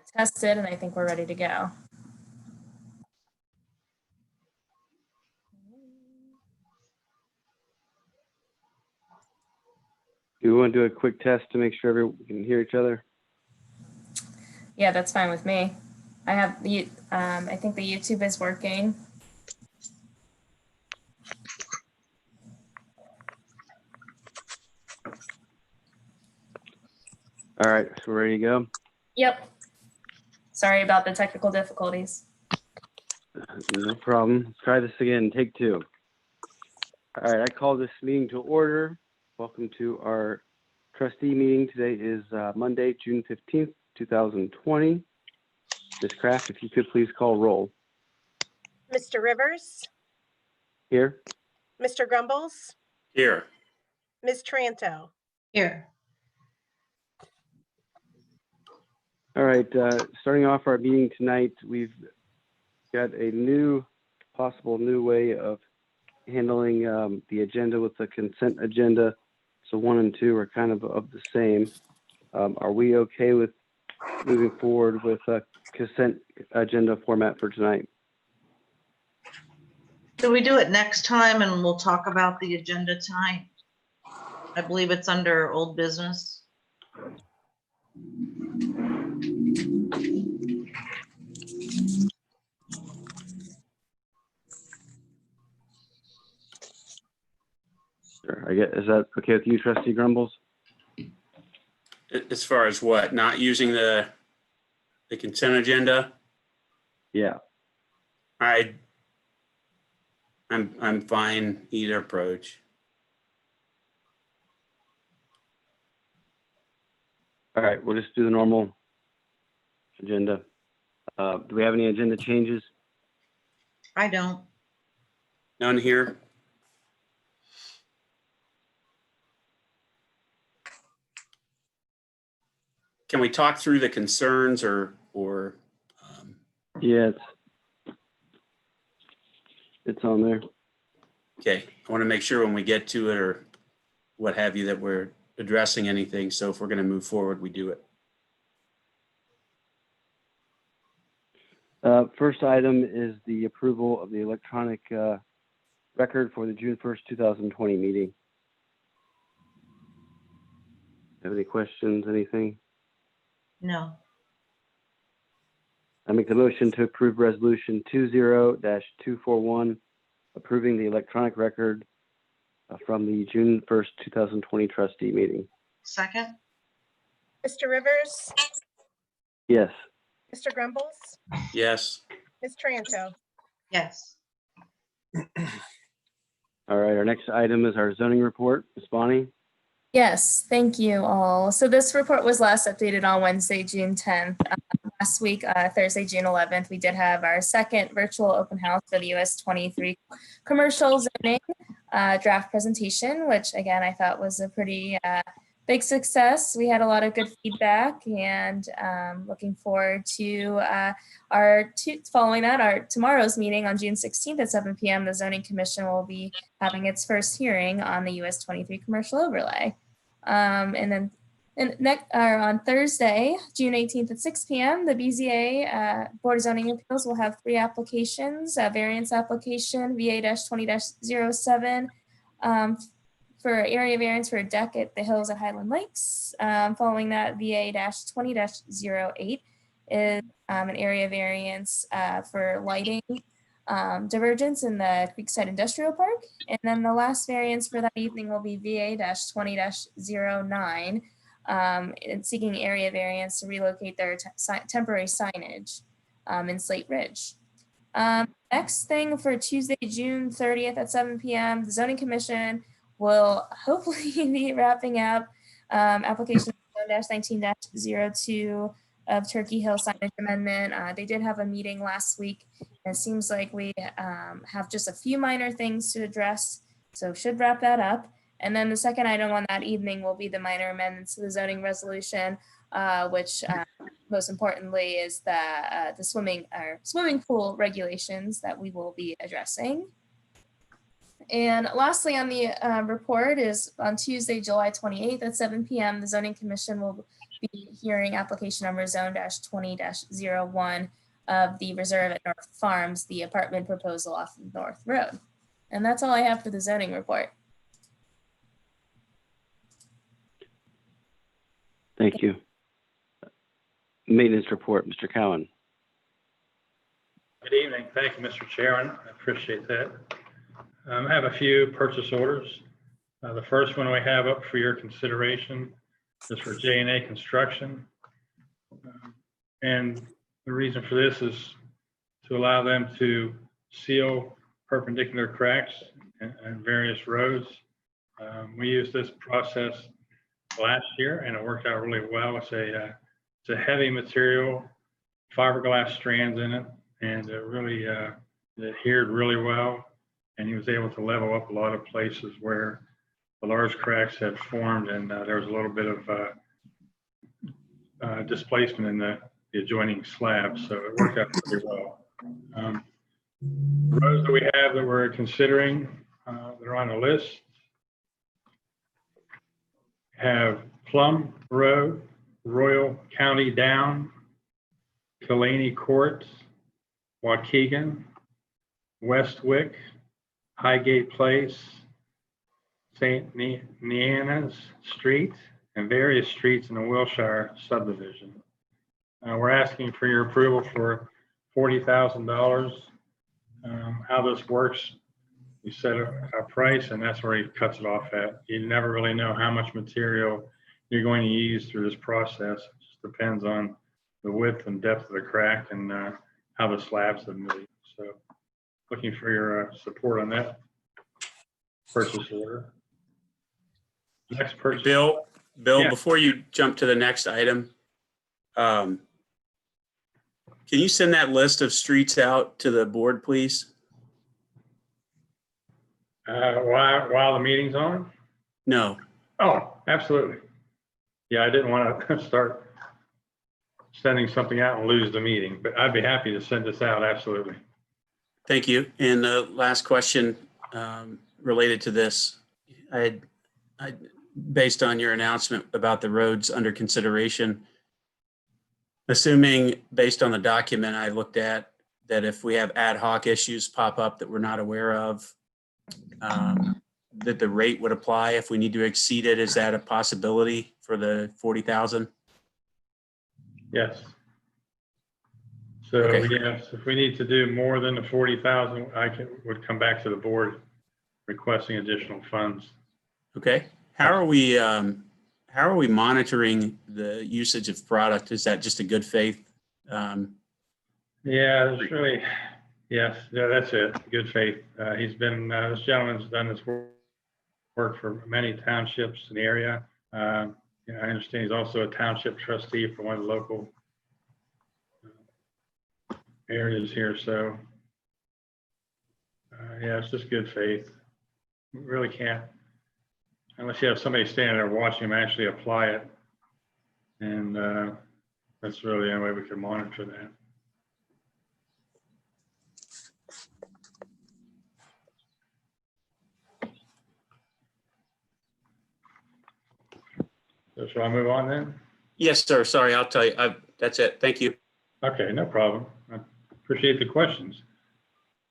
test it, and I think we're ready to go. Do we want to do a quick test to make sure everyone can hear each other? Yeah, that's fine with me. I have the, I think the YouTube is working. All right, so we're ready to go. Yep. Sorry about the technical difficulties. No problem. Let's try this again. Take two. All right, I call this meeting to order. Welcome to our trustee meeting. Today is Monday, June 15th, 2020. Ms. Kraft, if you could please call roll. Mr. Rivers, Here. Mr. Grumbles, Here. Ms. Tranto. Here. All right, starting off our meeting tonight, we've got a possible new way of handling the agenda with the consent agenda. So 1 and 2 are kind of the same. Are we okay with moving forward with a consent agenda format for tonight? Can we do it next time and we'll talk about the agenda tonight? I believe it's under old business. Sure. Is that okay with you, Trustee Grumbles? As far as what? Not using the consent agenda? Yeah. I'm fine either approach. All right, we'll just do the normal agenda. Do we have any agenda changes? I don't. None here? Can we talk through the concerns or Yeah, it's on there. okay, I want to make sure when we get to it or what have you that we're addressing anything. So if we're going to move forward, we do it. First item is the approval of the electronic record for the June 1st, 2020 meeting. Have any questions, anything? No. I make the motion to approve resolution 20-241, approving the electronic record from the June 1st, 2020 trustee meeting. Second? Mr. Rivers, Yes. Mr. Grumbles, Yes. Ms. Tranto. Yes. All right, our next item is our zoning report. Ms. Bonnie? Yes, thank you all. So this report was last updated on Wednesday, June 10th. Last week, Thursday, June 11th, we did have our second virtual open house for the US 23 commercial zoning draft presentation, which again, I thought was a pretty big success. We had a lot of good feedback and looking forward to following that, our tomorrow's meeting on June 16th at 7 p.m. The Zoning Commission will be having its first hearing on the US 23 commercial overlay. On Thursday, June 18th at 6 p.m., the BZA Board of Zoning Appeals will have 3 applications, a variance application, VA-20-07, for area variance for a deck at the Hills at Highland Lakes. Following that, VA-20-08 is an area variance for lighting divergence in the Creekside Industrial Park. And then the last variance for that evening will be VA-20-09, seeking area variance to relocate their temporary signage in Slate Ridge. Next thing for Tuesday, June 30th at 7 p.m., the Zoning Commission will hopefully be wrapping up application 19-02 of Turkey Hill signage amendment. They did have a meeting last week. And it seems like we have just a few minor things to address, so should wrap that up. And then the second item on that evening will be the minor amendments to the zoning resolution, which most importantly is the swimming pool regulations that we will be addressing. And lastly on the report is on Tuesday, July 28th at 7 p.m., the Zoning Commission will be hearing application number zone-20-01 of the Reserve at North Farms, the apartment proposal off of North Road. And that's all I have for the zoning report. Thank you. Maintenance report, Mr. Cowan. Good evening. Thank you, Mr. Chairman. I appreciate that. I have a few purchase orders. The first one we have up for your consideration is for J&A Construction. And the reason for this is to allow them to seal perpendicular cracks in various roads. We used this process last year and it worked out really well. It's a heavy material, fiberglass strands in it, and it really it adhered really well. And he was able to level up a lot of places where the large cracks had formed, and there was a little bit of displacement in the adjoining slabs, so it worked out pretty well. The roads that we have that we're considering that are on the list have Plum Road, Royal County Down, Delaney Court, Waukegan, Westwick, Highgate Place, St. Neana's Street, and various streets in the Wilshire subdivision. We're asking for your approval for $40,000. How this works, you set a price and that's where he cuts it off at. You never really know how much material you're going to use through this process. It just depends on the width and depth of the crack and how the slabs have moved. So looking for your support on that purchase order. Next purchase. Bill, Yeah. Before you jump to the next item, can you send that list of streets out to the board, please? While the meeting's on? No. Oh, absolutely. Yeah, I didn't want to start sending something out and lose the meeting, but I'd be happy to send this out, absolutely. Thank you. And the last question related to this, I based on your announcement about the roads under consideration, assuming based on the document I looked at, that if we have ad hoc issues pop up that we're not aware of, that the rate would apply if we need to exceed it. Is that a possibility for the 40,000? Yes. So Okay. yes, if we need to do more than the 40,000, would come back to the board requesting additional funds. Okay. How are we monitoring the usage of product? Is that just a good faith? Yeah, there's really, yes, yeah, that's it. Good faith. He's been, this gentleman's done this work for many townships in the area. I understand he's also a township trustee for one of the local areas here. So yeah, it's just good faith. We really can't, unless you have somebody standing there watching him actually apply it. And that's really the only way we can monitor that. So shall I move on then? Yes, sir. Sorry, I'll tell you. That's it. Thank you. Okay, no problem. I appreciate the questions.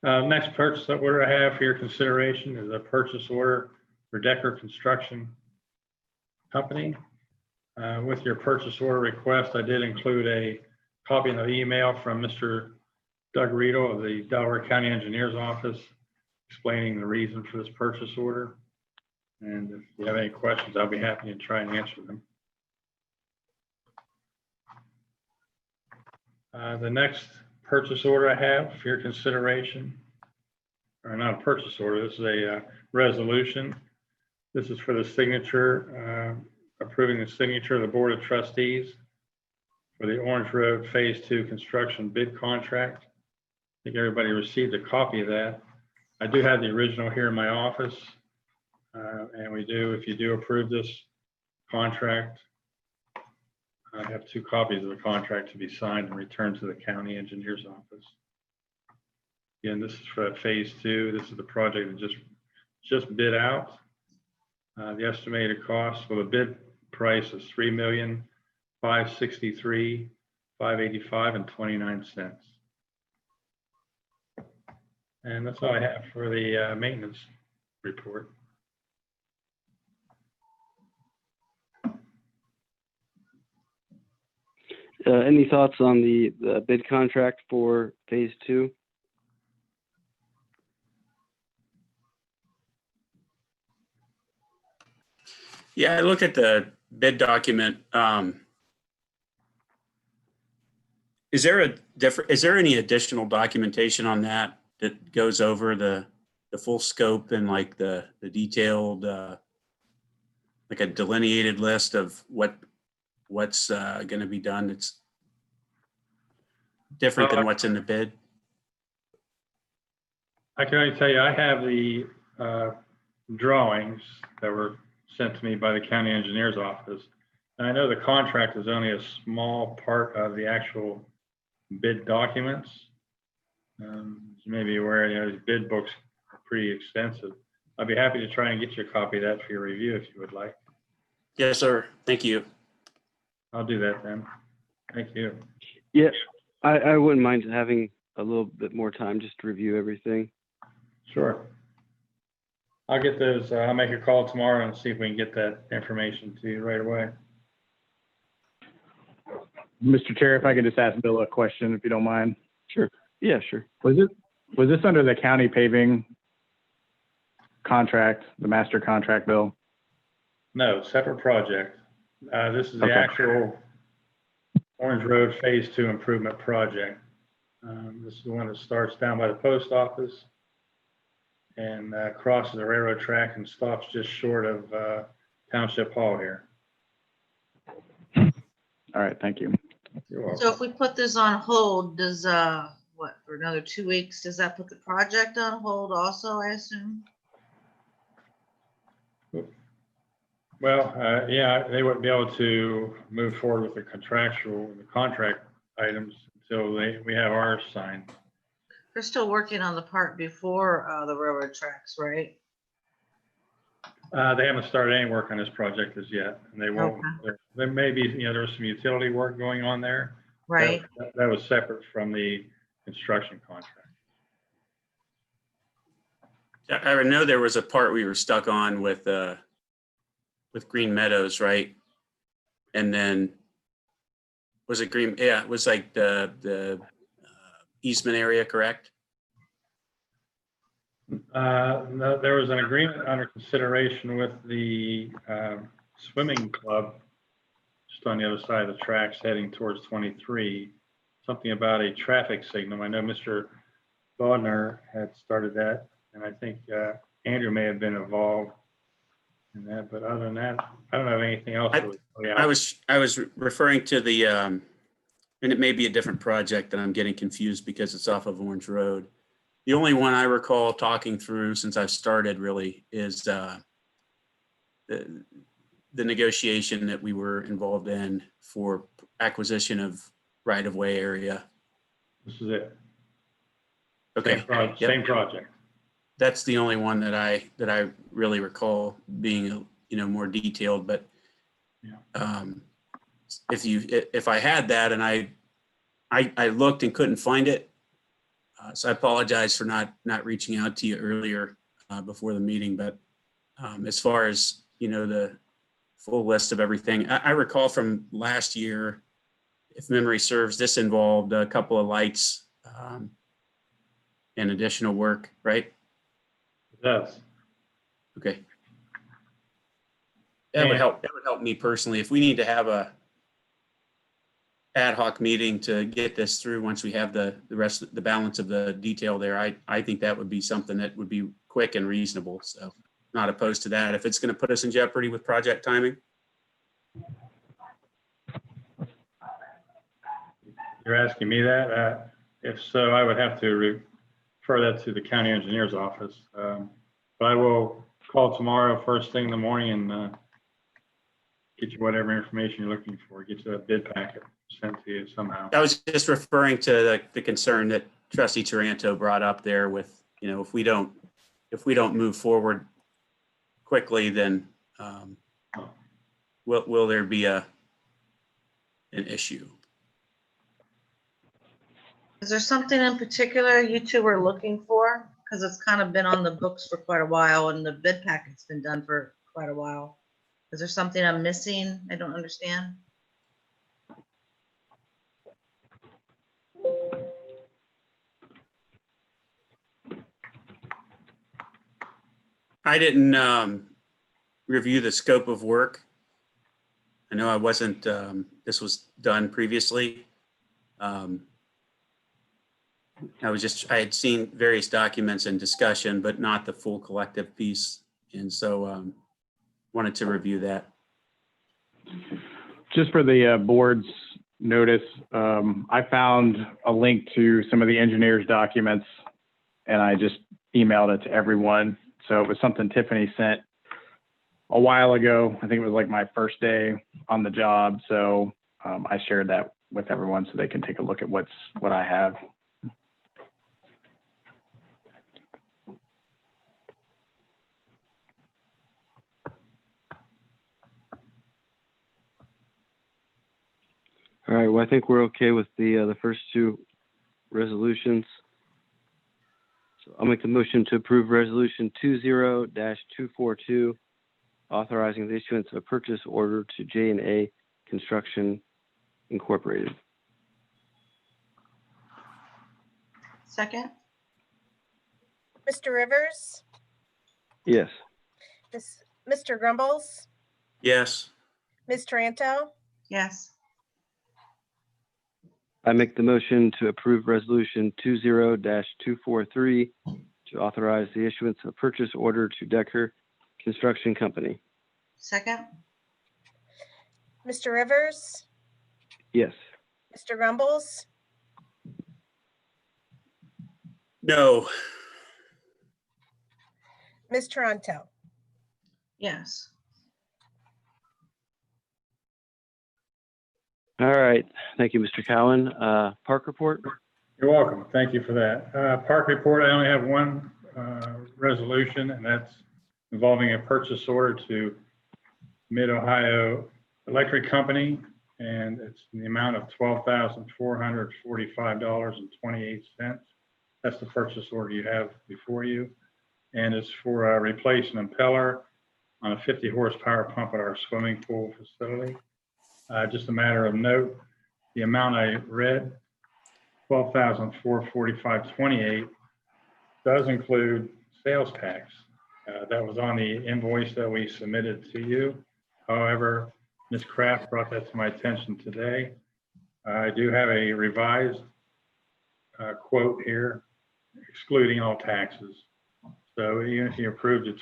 Next purchase order I have for your consideration is a purchase order for Decker Construction Company. With your purchase order request, I did include a copy of the email from Mr. Doug Riedel of the Delaware County Engineer's Office explaining the reason for this purchase order. And if you have any questions, I'll be happy to try and answer them. The next purchase order I have for your consideration, or not a purchase order, this is a resolution. This is for the signature, approving the signature of the Board of Trustees for the Orange Road Phase 2 construction bid contract. I think everybody received a copy of that. I do have the original here in my office. And we do, if you do approve this contract, I have 2 copies of the contract to be signed and returned to the county engineer's office. Again, this is for phase 2. This is the project that just bid out. The estimated cost, well, the bid price is $563, $585, and 29 cents. And that's all I have for the maintenance report. Any thoughts on the bid contract for phase 2? Yeah, I looked at the bid document. Is there any additional documentation on that goes over the full scope and like the detailed, like a delineated list of what's going to be done? It's different than what's in the bid. I can only tell you, I have the drawings that were sent to me by the county engineer's office. And I know the contract is only a small part of the actual bid documents. As you may be aware, these bid books are pretty extensive. I'd be happy to try and get you a copy of that for your review if you would like. Yes, sir. Thank you. I'll do that then. Thank you. Yeah, I wouldn't mind having a little bit more time just to review everything. Sure. I'll get those, I'll make a call tomorrow and see if we can get that information to you right away. Mr. Chair, if I could just ask Bill a question, if you don't mind. Sure. Yeah, sure. Was this under the county paving contract, the master contract, Bill? No, separate project. This is the Okay. actual Orange Road Phase 2 improvement project. This is the one that starts down by the post office and crosses the railroad track and stops just short of Township Hall here. All right, thank you. You're welcome. So if we put this on hold, does, what, for another 2 weeks, does that put the project on hold also, I assume? Well, yeah, they wouldn't be able to move forward with the contract items until we have ours signed. They're still working on the part before the railroad tracks, right? They haven't started any work on this project as yet, and they won't. Okay. There may be, there's some utility work going on there. Right. That was separate from the construction contract. I know there was a part we were stuck on with Green Meadows, right? And then was it Green? Yeah, it was like the Eastman area, correct? No, there was an agreement under consideration with the swimming club just on the other side of the tracks heading towards 23. Something about a traffic signal. I know Mr. Bodnar had started that, and I think Andrew may have been involved in that. But other than that, I don't have anything else. I was referring to the, and it may be a different project that I'm getting confused because it's off of Orange Road. The only one I recall talking through since I've started really is the negotiation that we were involved in for acquisition of right-of-way area. This is it. Okay. Same project. That's the only one that I really recall being, more detailed, but Yeah. if I had that and I looked and couldn't find it, so I apologize for not reaching out to you earlier before the meeting, but as far as, the full list of everything, I recall from last year, if memory serves, this involved a couple of lights and additional work, right? Yes. Okay. That would help. That would help me personally. If we need to have a ad hoc meeting to get this through once we have the rest, the balance of the detail there, I think that would be something that would be quick and reasonable. So not opposed to that. If it's going to put us in jeopardy with project timing. You're asking me that? If so, I would have to refer that to the county engineer's office. But I will call tomorrow first thing in the morning and get you whatever information you're looking for, get you a bid packet sent to you somehow. I was just referring to the concern that Trustee Taranto brought up there with, if we don't move forward quickly, then will there be a an issue. Is there something in particular you two are looking for? Because it's kind of been on the books for quite a while and the bid packet's been done for quite a while. Is there something I'm missing? I don't understand. I didn't review the scope of work. I know I wasn't, this was done previously. I had seen various documents and discussion, but not the full collective piece. And so wanted to review that. Just for the board's notice, I found a link to some of the engineer's documents and I just emailed it to everyone. So it was something Tiffany sent a while ago. I think it was like my first day on the job. So I shared that with everyone so they can take a look at what I have. All right, well, I think we're okay with the first two resolutions. So I'll make the motion to approve resolution 20-242, authorizing the issuance of a purchase order to J&A Construction Incorporated. Second? Mr. Rivers, Yes. Mr. Grumbles, Yes. Ms. Taranto, Yes. I make the motion to approve resolution 20-243 to authorize the issuance of a purchase order to Decker Construction Company. Second? Mr. Rivers, Yes. Mr. Grumbles, No. Ms. Taranto. Yes. All right. Thank you, Mr. Cowan. Park report? You're welcome. Thank you for that. Park report, I only have one resolution, and that's involving a purchase order to Mid-Ohio Electric Company, and it's in the amount of $12,445.28. That's the purchase order you have before you. And it's for replace an impeller on a 50 horsepower pump at our swimming pool facility. Just a matter of note, the amount I read, $12,445.28, does include sales tax. That was on the invoice that we submitted to you. However, Ms. Kraft brought that to my attention today. I do have a revised quote here, excluding all taxes. So even if you approved the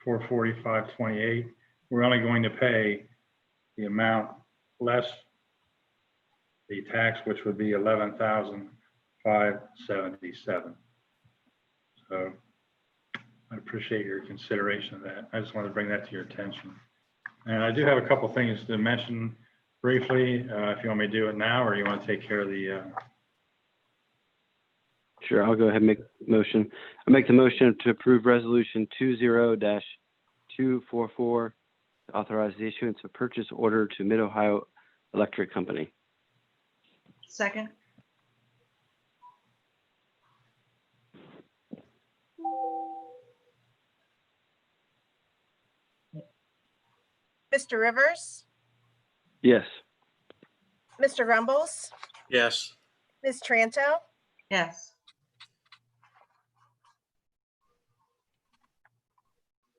$12,445.28, we're only going to pay the amount less the tax, which would be $11,577. So I appreciate your consideration of that. I just wanted to bring that to your attention. And I do have a couple things to mention briefly, if you want me to do it now, or you want to take care of the. Sure, I'll go ahead and make the motion. I make the motion to approve resolution 20-244 to authorize the issuance of purchase order to Mid-Ohio Electric Company. Second? Mr. Rivers, Yes. Mr. Grumbles, Yes. Ms. Taranto, Yes.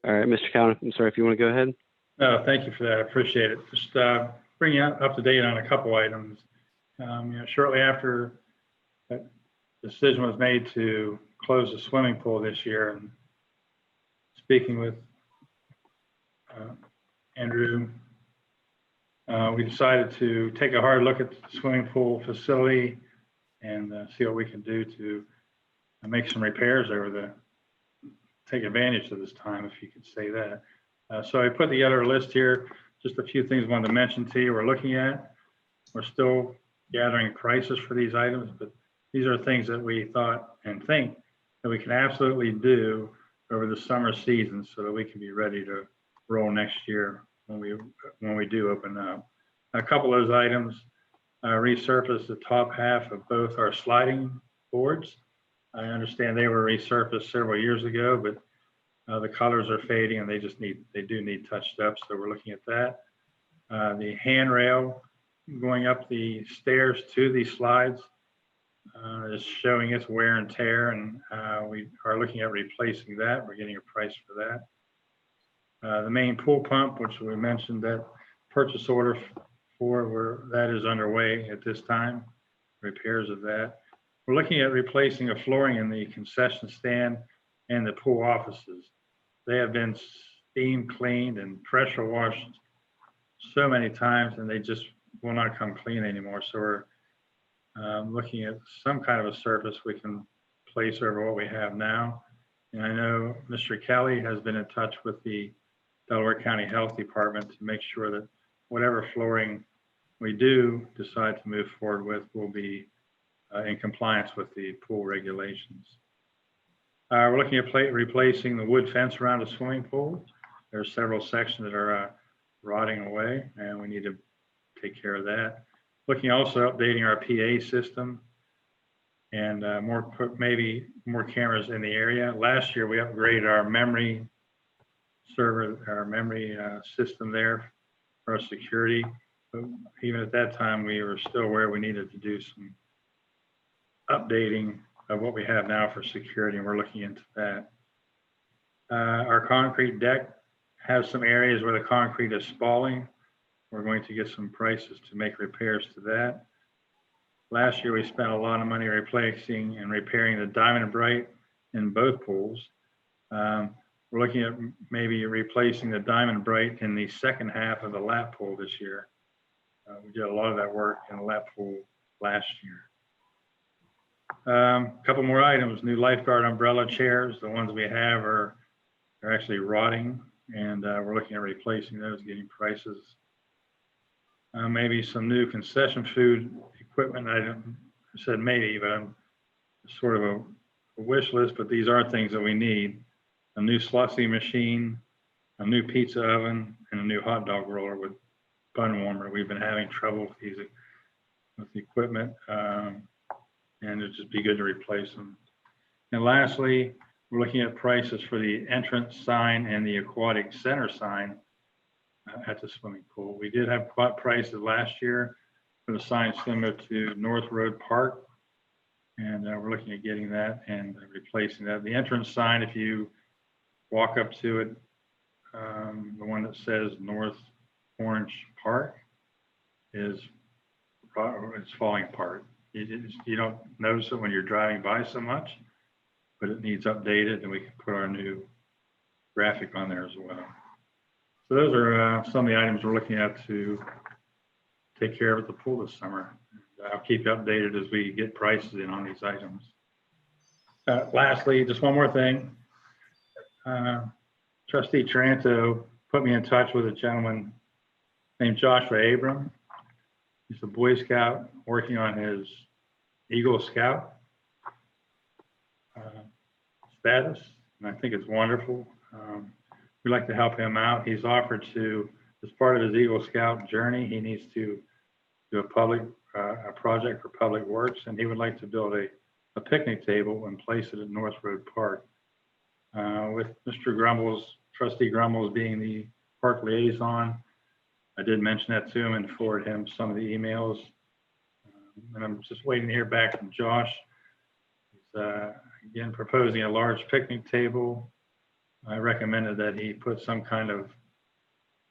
All right, Mr. Cowan, I'm sorry if you want to go ahead. No, thank you for that. I appreciate it. Just bring you up to date on a couple items. Shortly after that decision was made to close the swimming pool this year, and speaking with Andrew, we decided to take a hard look at the swimming pool facility and see what we can do to make some repairs take advantage of this time, if you could say that. So I put together a list here, just a few things I wanted to mention to you we're looking at. We're still gathering prices for these items, but these are things that we thought and think that we can absolutely do over the summer season so that we can be ready to roll next year when we do open up. A couple of those items resurfaced the top half of both our sliding boards. I understand they were resurfaced several years ago, but the colors are fading and they do need touched up. So we're looking at that. The handrail going up the stairs to these slides is showing its wear and tear, and we are looking at replacing that. We're getting a price for that. The main pool pump, which we mentioned that purchase order for, that is underway at this time, repairs of that. We're looking at replacing a flooring in the concession stand and the pool offices. They have been steam cleaned and pressure washed so many times, and they just will not come clean anymore. So we're looking at some kind of a surface we can place over what we have now. And I know Mr. Kelly has been in touch with the Delaware County Health Department to make sure that whatever flooring we do decide to move forward with will be in compliance with the pool regulations. We're looking at replacing the wood fence around the swimming pool. There are several sections that are rotting away, and we need to take care of that. Looking also updating our PA system and maybe more cameras in the area. Last year we upgraded our memory server, our memory system there for our security. But even at that time, we were still where we needed to do some updating of what we have now for security, and we're looking into that. Our concrete deck has some areas where the concrete is spalling. We're going to get some prices to make repairs to that. Last year, we spent a lot of money replacing and repairing the Diamond Bright in both pools. We're looking at maybe replacing the Diamond Bright in the second half of the lap pool this year. We did a lot of that work in the lap pool last year. A couple more items, new lifeguard umbrella chairs. The ones we have are actually rotting, and we're looking at replacing those, getting prices. Maybe some new concession food equipment. I said maybe, but I'm sort of a wish list, but these are things that we need. A new slushy machine, a new pizza oven, and a new hot dog roller with bun warmer. We've been having trouble with the equipment, and it'd just be good to replace them. And lastly, we're looking at prices for the entrance sign and the aquatic center sign at the swimming pool. We did have prices last year for the sign similar to North Road Park, and we're looking at getting that and replacing that. The entrance sign, if you walk up to it, the one that says North Orange Park it's falling apart. You don't notice it when you're driving by so much, but it needs updated, and we can put our new graphic on there as well. So those are some of the items we're looking at to take care of at the pool this summer. I'll keep you updated as we get prices in on these items. Lastly, just one more thing. Trustee Taranto put me in touch with a gentleman named Joshua Abram. He's a Boy Scout working on his Eagle Scout status, and I think it's wonderful. We'd like to help him out. He's offered to, as part of his Eagle Scout journey, he needs to do a project for Public Works, and he would like to build a picnic table and place it at North Road Park. With Mr. Grumbles, Trustee Grumbles being the park liaison, I did mention that to him and forward him some of the emails. And I'm just waiting to hear back from Josh. He's again proposing a large picnic table. I recommended that he put some kind of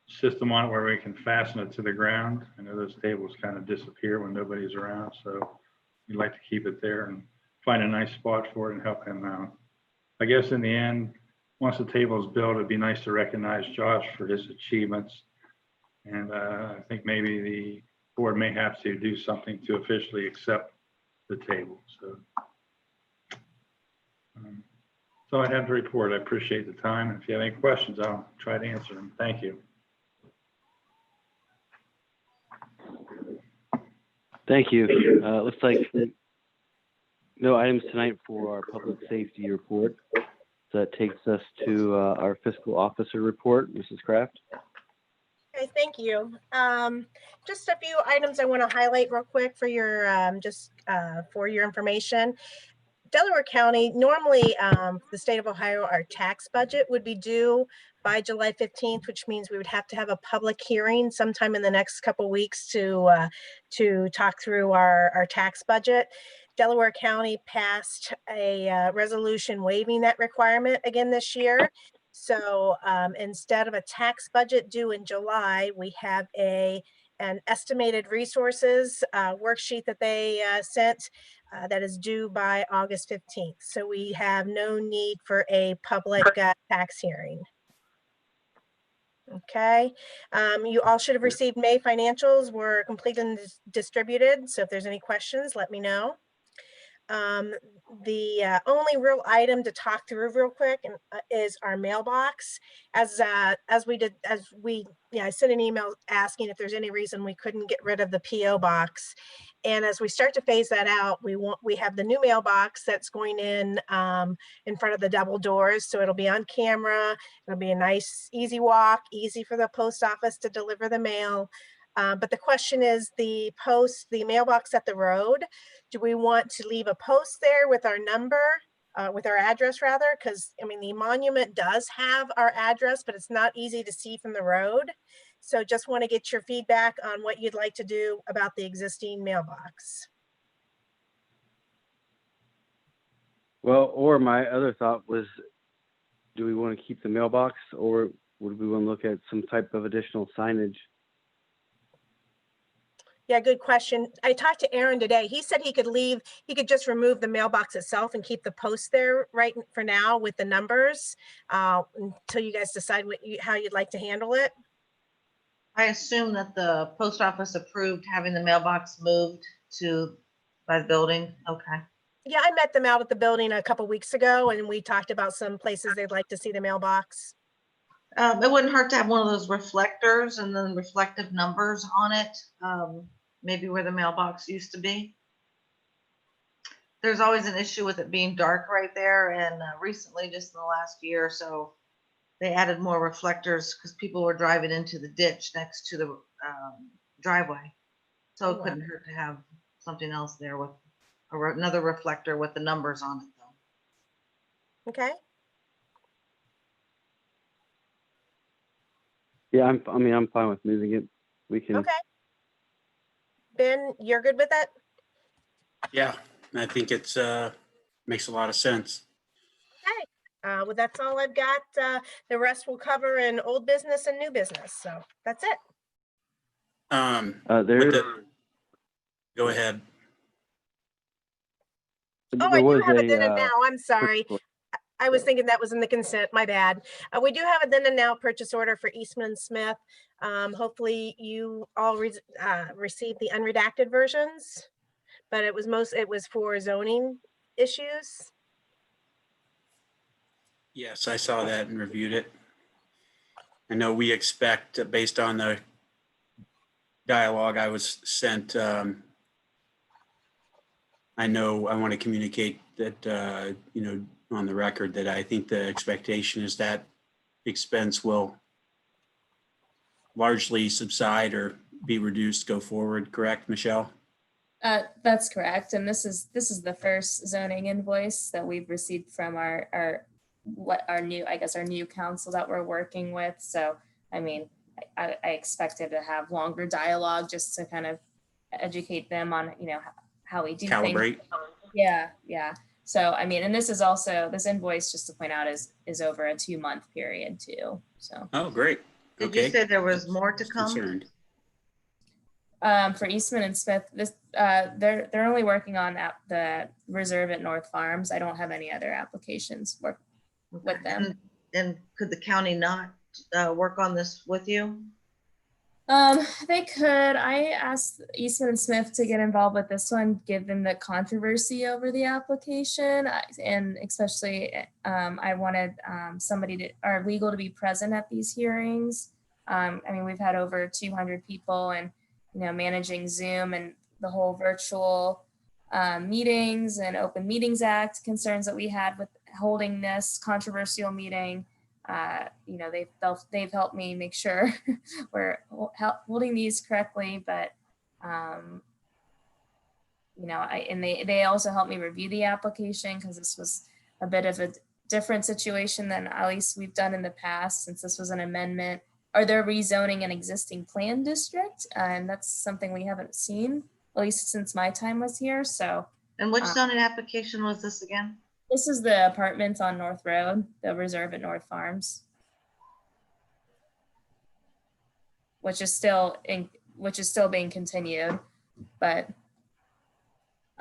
system on it where we can fasten it to the ground. I know those tables kind of disappear when nobody's around, so we'd like to keep it there and find a nice spot for it and help him out. I guess in the end, once the table is built, it'd be nice to recognize Josh for his achievements. And I think maybe the board may have to do something to officially accept the table. So that's all I have to report. I appreciate the time. And if you have any questions, I'll try to answer them. Thank you. Thank you. Looks like no items tonight for our public safety report. So that takes us to our fiscal officer report, Mrs. Kraft. Okay, thank you. Just a few items I want to highlight real quick for your for your information. Delaware County, normally the state of Ohio, our tax budget would be due by July 15th, which means we would have to have a public hearing sometime in the next couple weeks to talk through our tax budget. Delaware County passed a resolution waiving that requirement again this year. So instead of a tax budget due in July, we have an estimated resources worksheet that they sent that is due by August 15th. So we have no need for a public tax hearing. Okay, you all should have received May financials, were completed and distributed. So if there's any questions, let me know. The only real item to talk through real quick is our mailbox. I sent an email asking if there's any reason we couldn't get rid of the PO box. And as we start to phase that out, we have the new mailbox that's going in front of the double doors. So it'll be on camera. It'll be a nice, easy walk, easy for the post office to deliver the mail. But the question is the mailbox at the road. Do we want to leave a post there with our number, with our address rather? Because I mean, the monument does have our address, but it's not easy to see from the road. So just want to get your feedback on what you'd like to do about the existing mailbox. Well, or my other thought was, do we want to keep the mailbox, or would we want to look at some type of additional signage? Yeah, good question. I talked to Aaron today. He said he could just remove the mailbox itself and keep the post there right for now with the numbers until you guys decide how you'd like to handle it. I assume that the post office approved having the mailbox moved by the building. Okay. Yeah, I met them out at the building a couple weeks ago and we talked about some places they'd like to see the mailbox. It wouldn't hurt to have one of those reflectors and then reflective numbers on it. Maybe where the mailbox used to be. There's always an issue with it being dark right there. And recently, just in the last year or so, they added more reflectors because people were driving into the ditch next to the driveway. So it couldn't hurt to have something else there with another reflector with the numbers on it though. Okay. Yeah, I'm fine with moving it. We can. Okay. Ben, you're good with that? Yeah, I think it's makes a lot of sense. Okay. Well, that's all I've got. The rest we'll cover in old business and new business. So that's it. Go ahead. Oh, I do have it then and now. I'm sorry. I was thinking that was in the consent. My bad. We do have a then and now purchase order for Eastman & Smith. Hopefully you all received the unredacted versions, but it was for zoning issues. Yes, I saw that and reviewed it. I know we expect, based on the dialogue I was sent, I know I want to communicate that, on the record that I think the expectation is that expense will largely subside or be reduced, go forward. Correct, Michelle? That's correct. And this is the first zoning invoice that we've received from our new council that we're working with. So, I mean, I expected to have longer dialogue just to kind of educate them on, how we do Calibrate. things. Yeah. So, I mean, and this invoice, just to point out, is over a 2-month period too. So. Oh, great. Did you say there was more to come? Concerned. For Eastman & Smith, they're only working on the reserve at North Farms. I don't have any other applications with them. And could the county not work on this with you? They could. I asked Eastman & Smith to get involved with this one, given the controversy over the application, and especially I wanted our legal to be present at these hearings. I mean, we've had over 200 people, and managing Zoom and the whole virtual meetings and Open Meetings Act concerns that we had with holding this controversial meeting. you know, they've helped me make sure we're holding these correctly, but you know, they also helped me review the application because this was a bit of a different situation than at least we've done in the past, since this was an amendment, or they're rezoning an existing plan district, and that's something we haven't seen, at least since my time was here. So And which zoning application was this again? this is the apartments on North Road, the Reserve at North Farms, which is still being continued, but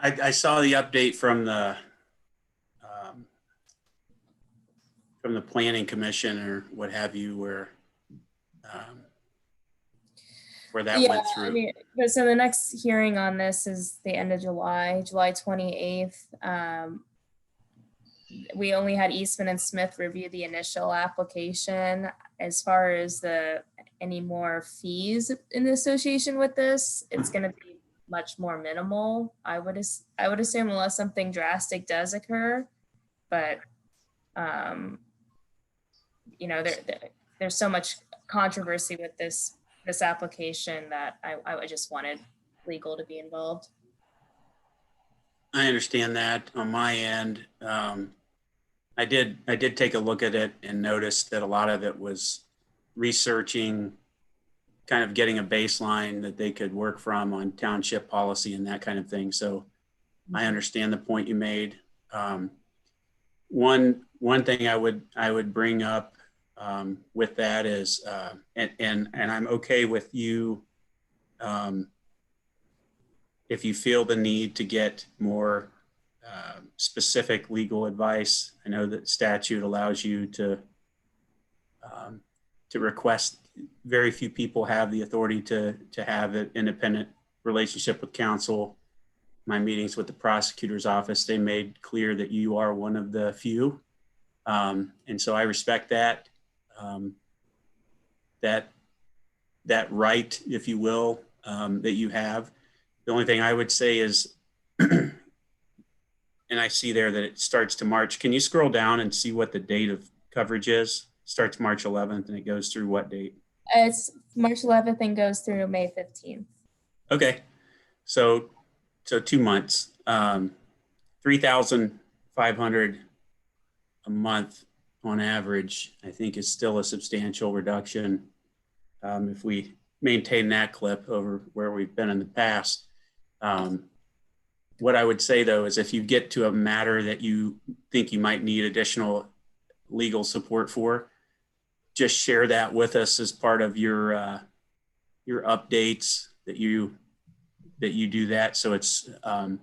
I saw the update from the planning commission or what have you, where that went through. I mean, but so the next hearing on this is the end of July 28th. We only had Eastman and Smith review the initial application. As far as any more fees in association with this, it's going to be much more minimal. I would assume, unless something drastic does occur, but you know, there's so much controversy with this application that I just wanted legal to be involved. I understand that on my end. I did take a look at it and noticed that a lot of it was researching, kind of getting a baseline that they could work from on township policy and that kind of thing. So I understand the point you made. One thing I would bring up with that is, and I'm okay with you if you feel the need to get more specific legal advice. I know that statute allows you to request. Very few people have the authority to have an independent relationship with counsel. My meetings with the prosecutor's office, they made clear that you are one of the few. And so I respect that, that right, if you will, that you have. The only thing I would say is, and I see there that it starts to March. Can you scroll down and see what the date of coverage is? Starts March 11th and it goes through what date? It's March 11th and goes through May 15th. Okay, so 2 months, 3,500 a month on average, I think is still a substantial reduction. If we maintain that clip over where we've been in the past. What I would say though, is if you get to a matter that you think you might need additional legal support for, just share that with us as part of your updates that you do that. So it's on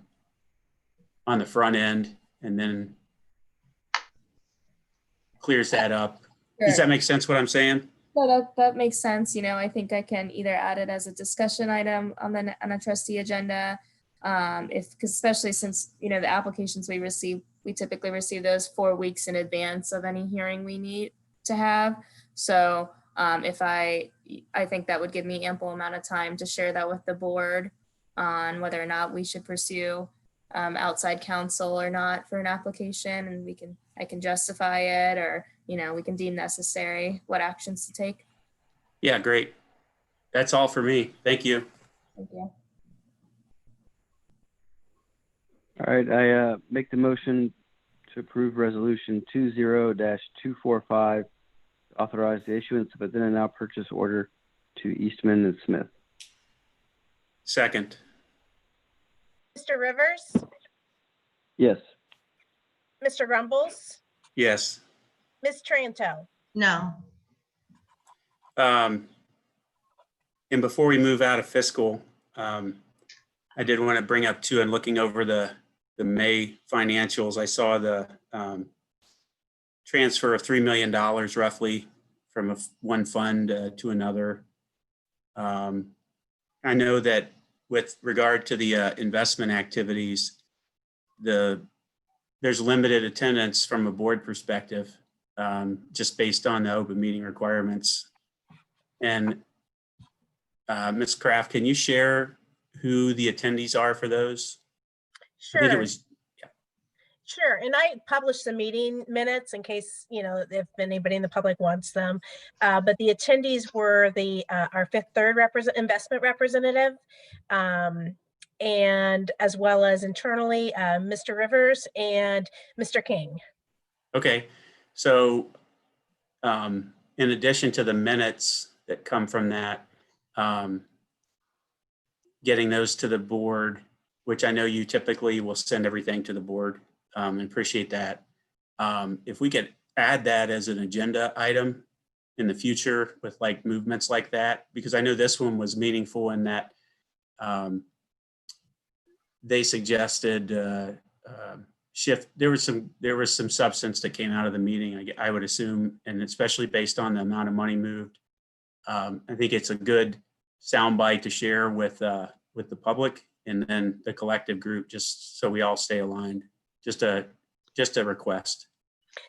the front end and then clears that up. Sure. Does that make sense what I'm saying? So that makes sense. You know, I think I can either add it as a discussion item on a trustee agenda, because especially since, you know, the applications we typically receive those 4 weeks in advance of any hearing we need to have. So if I think that would give me ample amount of time to share that with the board on whether or not we should pursue outside counsel or not for an application, and I can justify it, or, you know, we can deem necessary what actions to take. Yeah, great. That's all for me. Thank you. Thank you. All right, I make the motion to approve resolution 20-245, authorize the issuance of a then and now purchase order to Eastman and Smith. Second. Mr. Rivers, Yes. Mr. Grumbles, Yes. Ms. Tranto. No. And before we move out of fiscal, I did want to bring up too, and looking over the May financials, I saw the transfer of $3 million roughly from one fund to another. I know that with regard to the investment activities, there's limited attendance from a board perspective, just based on the open meeting requirements. And Ms. Kraft, can you share who the attendees are for those? Sure. I think it was, yeah. Sure, and I published the meeting minutes in case, if anybody in the public wants them. But the attendees were our Fifth Third investment representative, and as well as internally, Mr. Rivers and Mr. King. Okay, so in addition to the minutes that come from that, getting those to the board, which I know you typically will send everything to the board, and appreciate that. If we could add that as an agenda item in the future with like movements like that, because I know this one was meaningful in that they suggested shift. There was some substance that came out of the meeting, I would assume, and especially based on the amount of money moved. I think it's a good soundbite to share with the public and then the collective group, just so we all stay aligned. Just a request.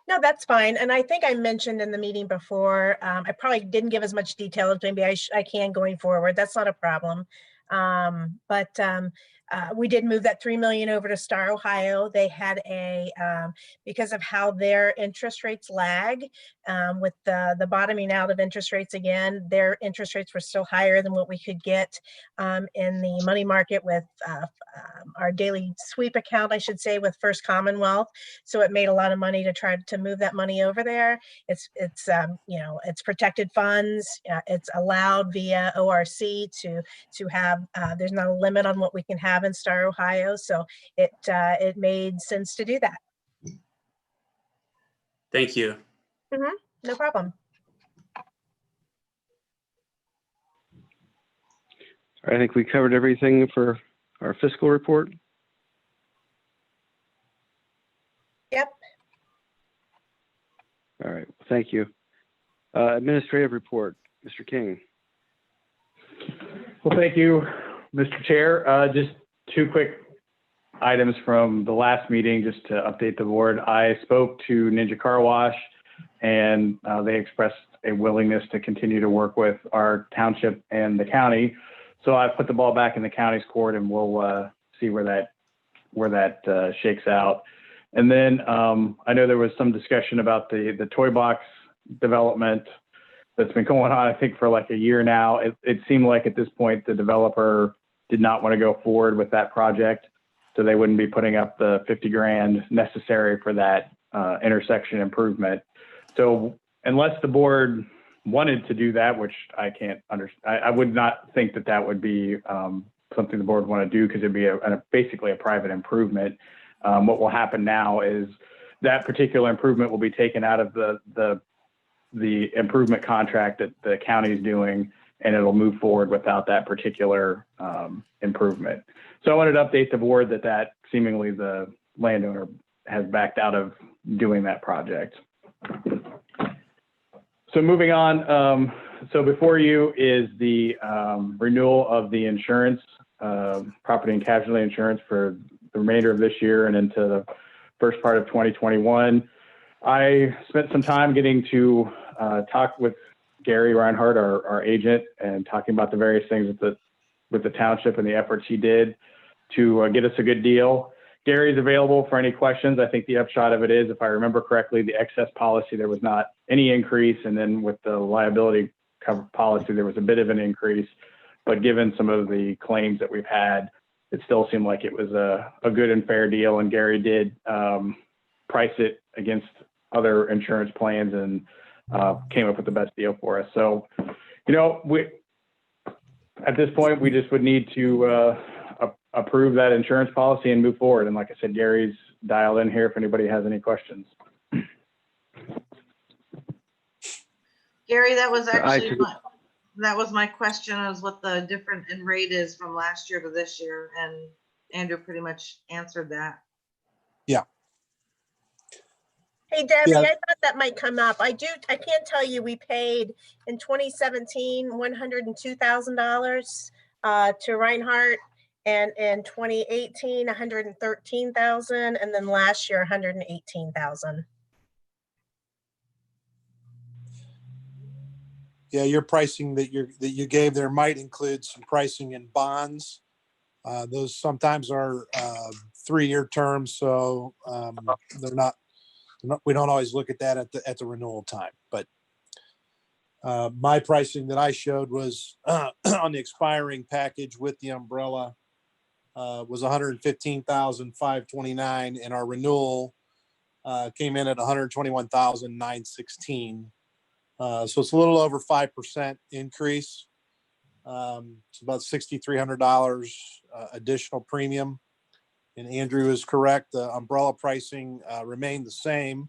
No, that's fine. And I think I mentioned in the meeting before, I probably didn't give as much detail as maybe I can going forward. That's not a problem. We did move that $3 million over to Star Ohio. They had because of how their interest rates lag, with the bottoming out of interest rates again, their interest rates were still higher than what we could get in the money market with our daily sweep account, I should say, with First Commonwealth. So it made a lot of money to try to move that money over there. It's protected funds. It's allowed via ORC to have, there's not a limit on what we can have in Star Ohio. So it made sense to do that. Thank you. No problem. I think we covered everything for our fiscal report. Yep. All right, thank you. Administrative report, Mr. King. Well, thank you, Mr. Chair. Just two quick items from the last meeting, just to update the board. I spoke to Ninja Car Wash, and they expressed a willingness to continue to work with our township and the county. So I put the ball back in the county's court, and we'll see where that shakes out. And then I know there was some discussion about the toy box development that's been going on, I think, for like a year now. It seemed like at this point the developer did not want to go forward with that project, so they wouldn't be putting up the 50 grand necessary for that intersection improvement. So unless the board wanted to do that, which I can't understand, I would not think that would be something the board would want to do, because it'd be basically a private improvement. What will happen now is that particular improvement will be taken out of the improvement contract that the county is doing, and it'll move forward without that particular improvement. So I wanted to update the board that seemingly the landowner has backed out of doing that project. So moving on, so before you is the renewal of the insurance, property and casualty insurance for the remainder of this year and into the first part of 2021. I spent some time getting to talk with Gary Reinhardt, our agent, and talking about the various things with the township and the efforts he did to get us a good deal. Gary's available for any questions. I think the upshot of it is, if I remember correctly, the excess policy, there was not any increase. And then with the liability cover policy, there was a bit of an increase. But given some of the claims that we've had, it still seemed like it was a good and fair deal. And Gary did price it against other insurance plans and came up with the best deal for us. So, at this point, we just would need to approve that insurance policy and move forward. And like I said, Gary's dialed in here if anybody has any questions. Gary, that was actually that was my question, is what the difference in rate is from last year to this year, and Andrew pretty much answered that. Yeah. Hey, Debbie, Yeah. I thought that might come up. I can't tell you, we paid in 2017 $102,000 to Reinhardt, and in 2018 $113,000, and then last year $118,000. Yeah, your pricing that you gave there might include some pricing in bonds. Those sometimes are 3-year terms, so they're not, we don't always look at that at the renewal time. But my pricing that I showed was on the expiring package with the umbrella was $115,529, and our renewal came in at $121,916. So it's a little over 5% increase. It's about $6,300 additional premium. And Andrew is correct. The umbrella pricing remained the same.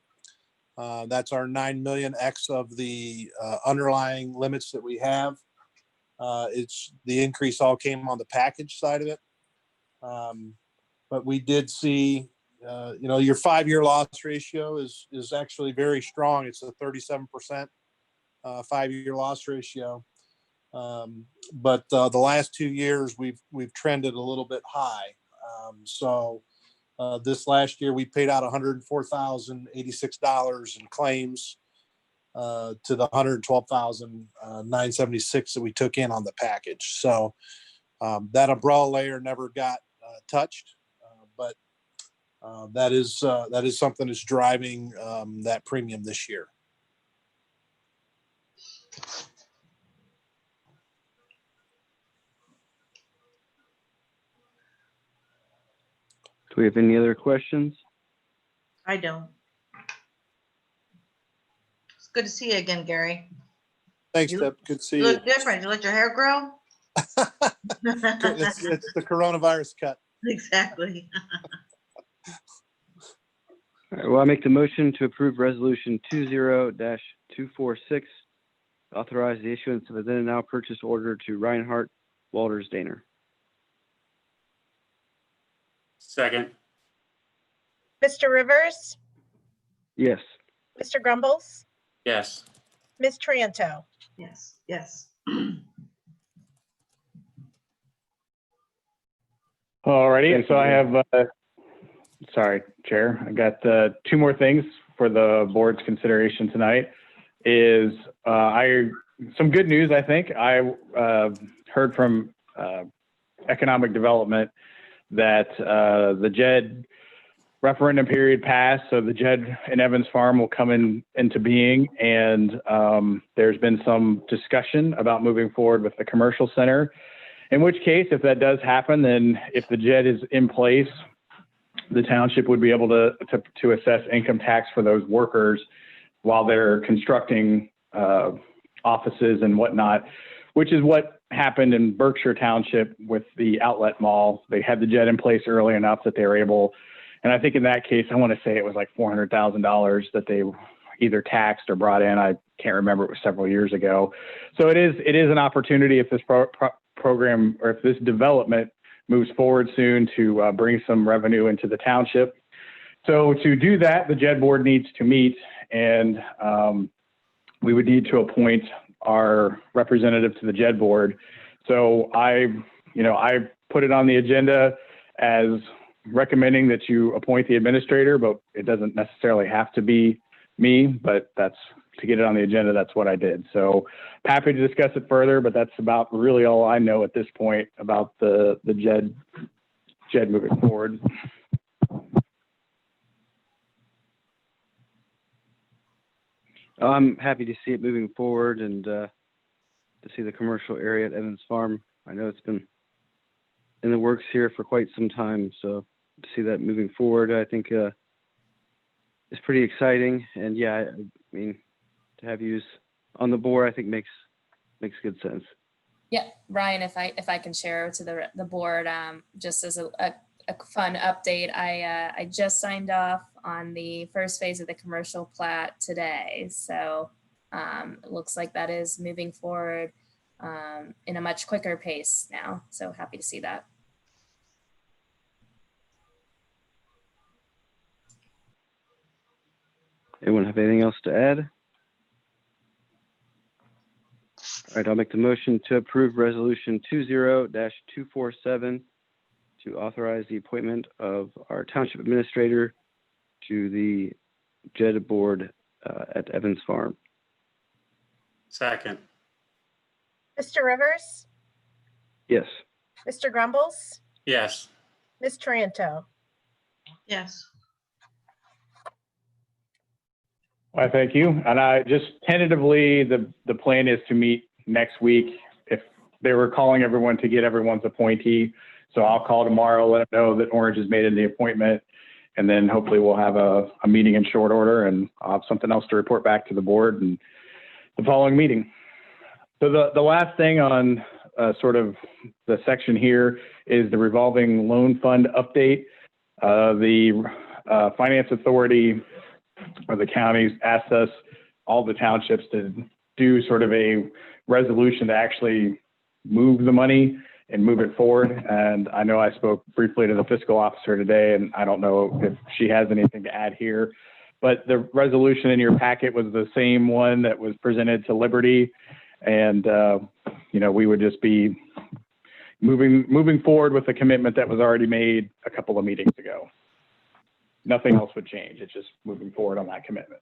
That's our 9 million X of the underlying limits that we have. It's the increase all came on the package side of it. But we did see, your 5-year loss ratio is actually very strong. It's a 37% 5-year loss ratio. But the last 2 years we've trended a little bit high. So this last year we paid out $104,086 in claims to the $112,976 that we took in on the package. So that umbrella layer never got touched, but that is something that's driving that premium this year. Do we have any other questions? I don't. It's good to see you again, Gary. Thanks, You- Deb. Good to see You you. look different. You let your hair grow? It's the coronavirus cut. Exactly. All right, well, I make the motion to approve resolution 20-246, authorize the issuance of a then and now purchase order to Reinhardt Walters Daner. Second. Mr. Rivers, Yes. Mr. Grumbles, Yes. Ms. Triento. Yes, yes. Alrighty, so I have, sorry, Chair, I got 2 more things for the board's consideration tonight. Is some good news, I think. I heard from Economic Development that the JED referendum period passed, so the JED in Evans Farm will come into being, and there's been some discussion about moving forward with the commercial center. In which case, if that does happen, then if the JED is in place, the township would be able to assess income tax for those workers while they're constructing offices and whatnot, which is what happened in Berkshire Township with the outlet mall. They had the JED in place early enough that they were able, and I think in that case, I want to say it was like $400,000 that they either taxed or brought in. I can't remember, it was several years ago. So it is an opportunity if this program or if this development moves forward soon to bring some revenue into the township. So to do that, the JED board needs to meet, and we would need to appoint our representative to the JED board. So I put it on the agenda as recommending that you appoint the administrator, but it doesn't necessarily have to be me, but that's to get it on the agenda. That's what I did. So happy to discuss it further, but that's about really all I know at this point about the JED moving forward. I'm happy to see it moving forward and to see the commercial area at Evans Farm. I know it's been in the works here for quite some time, so to see that moving forward, I think is pretty exciting. And yeah, I mean, to have you on the board, I think makes good sense. Yeah, Ryan, if I can share to the board, just as a fun update, I just signed off on the first phase of the commercial plat today. So it looks like that is moving forward in a much quicker pace now. So happy to see that. Anyone have anything else to add? All right, I'll make the motion to approve resolution 20-247 to authorize the appointment of our township administrator to the JED board at Evans Farm. Second. Mr. Rivers, Yes. Mr. Grumbles, Yes. Ms. Triento. Yes. I thank you. And I just tentatively, the plan is to meet next week. If they were calling everyone to get everyone's appointee. So I'll call tomorrow, let them know that Orange has made it the appointment. And then hopefully we'll have a meeting in short order, and I'll have something else to report back to the board and the following meeting. So the last thing on sort of the section here is the revolving loan fund update. The Finance Authority or the counties asked us, all the townships, to do sort of a resolution to actually move the money and move it forward. And I know I spoke briefly to the fiscal officer today, and I don't know if she has anything to add here, but the resolution in your packet was the same one that was presented to Liberty. And, you know, we would just be moving forward with the commitment that was already made a couple of meetings ago. Nothing else would change. It's just moving forward on that commitment.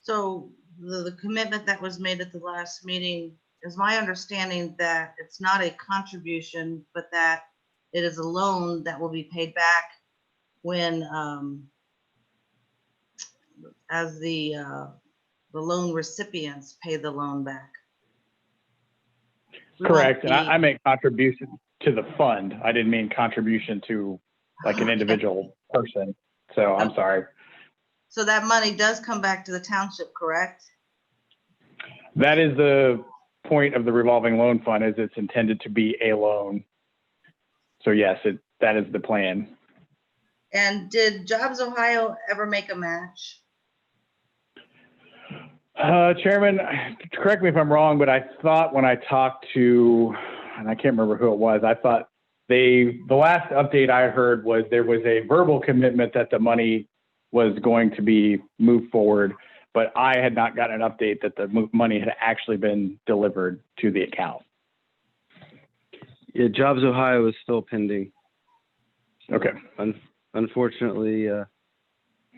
So the commitment that was made at the last meeting is my understanding that it's not a contribution, but that it is a loan that will be paid back when, as the loan recipients pay the loan back. We Correct. And won't be- I make contribution to the fund. I didn't mean contribution to like an individual person. So I'm sorry. So that money does come back to the township, correct? That is the point of the revolving loan fund, is it's intended to be a loan. So yes, that is the plan. And did Jobs Ohio ever make a match? Chairman, correct me if I'm wrong, but I thought when I talked to, and I can't remember who it was, I thought the last update I heard was there was a verbal commitment that the money was going to be moved forward, but I had not gotten an update that the money had actually been delivered to the account. Yeah, Jobs Ohio is still pending. Okay. Unfortunately,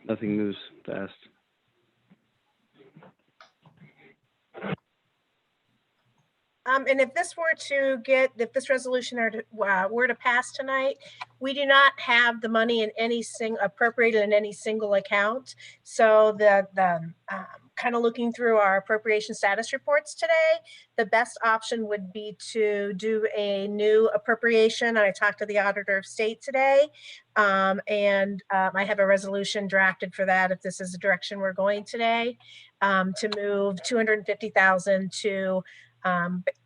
nothing moves fast. And if this were to if this resolution were to pass tonight, we do not have the money in appropriated in any single account. So the kind of looking through our appropriation status reports today, the best option would be to do a new appropriation. I talked to the Auditor of State today, and I have a resolution drafted for that if this is the direction we're going today, to move $250,000 to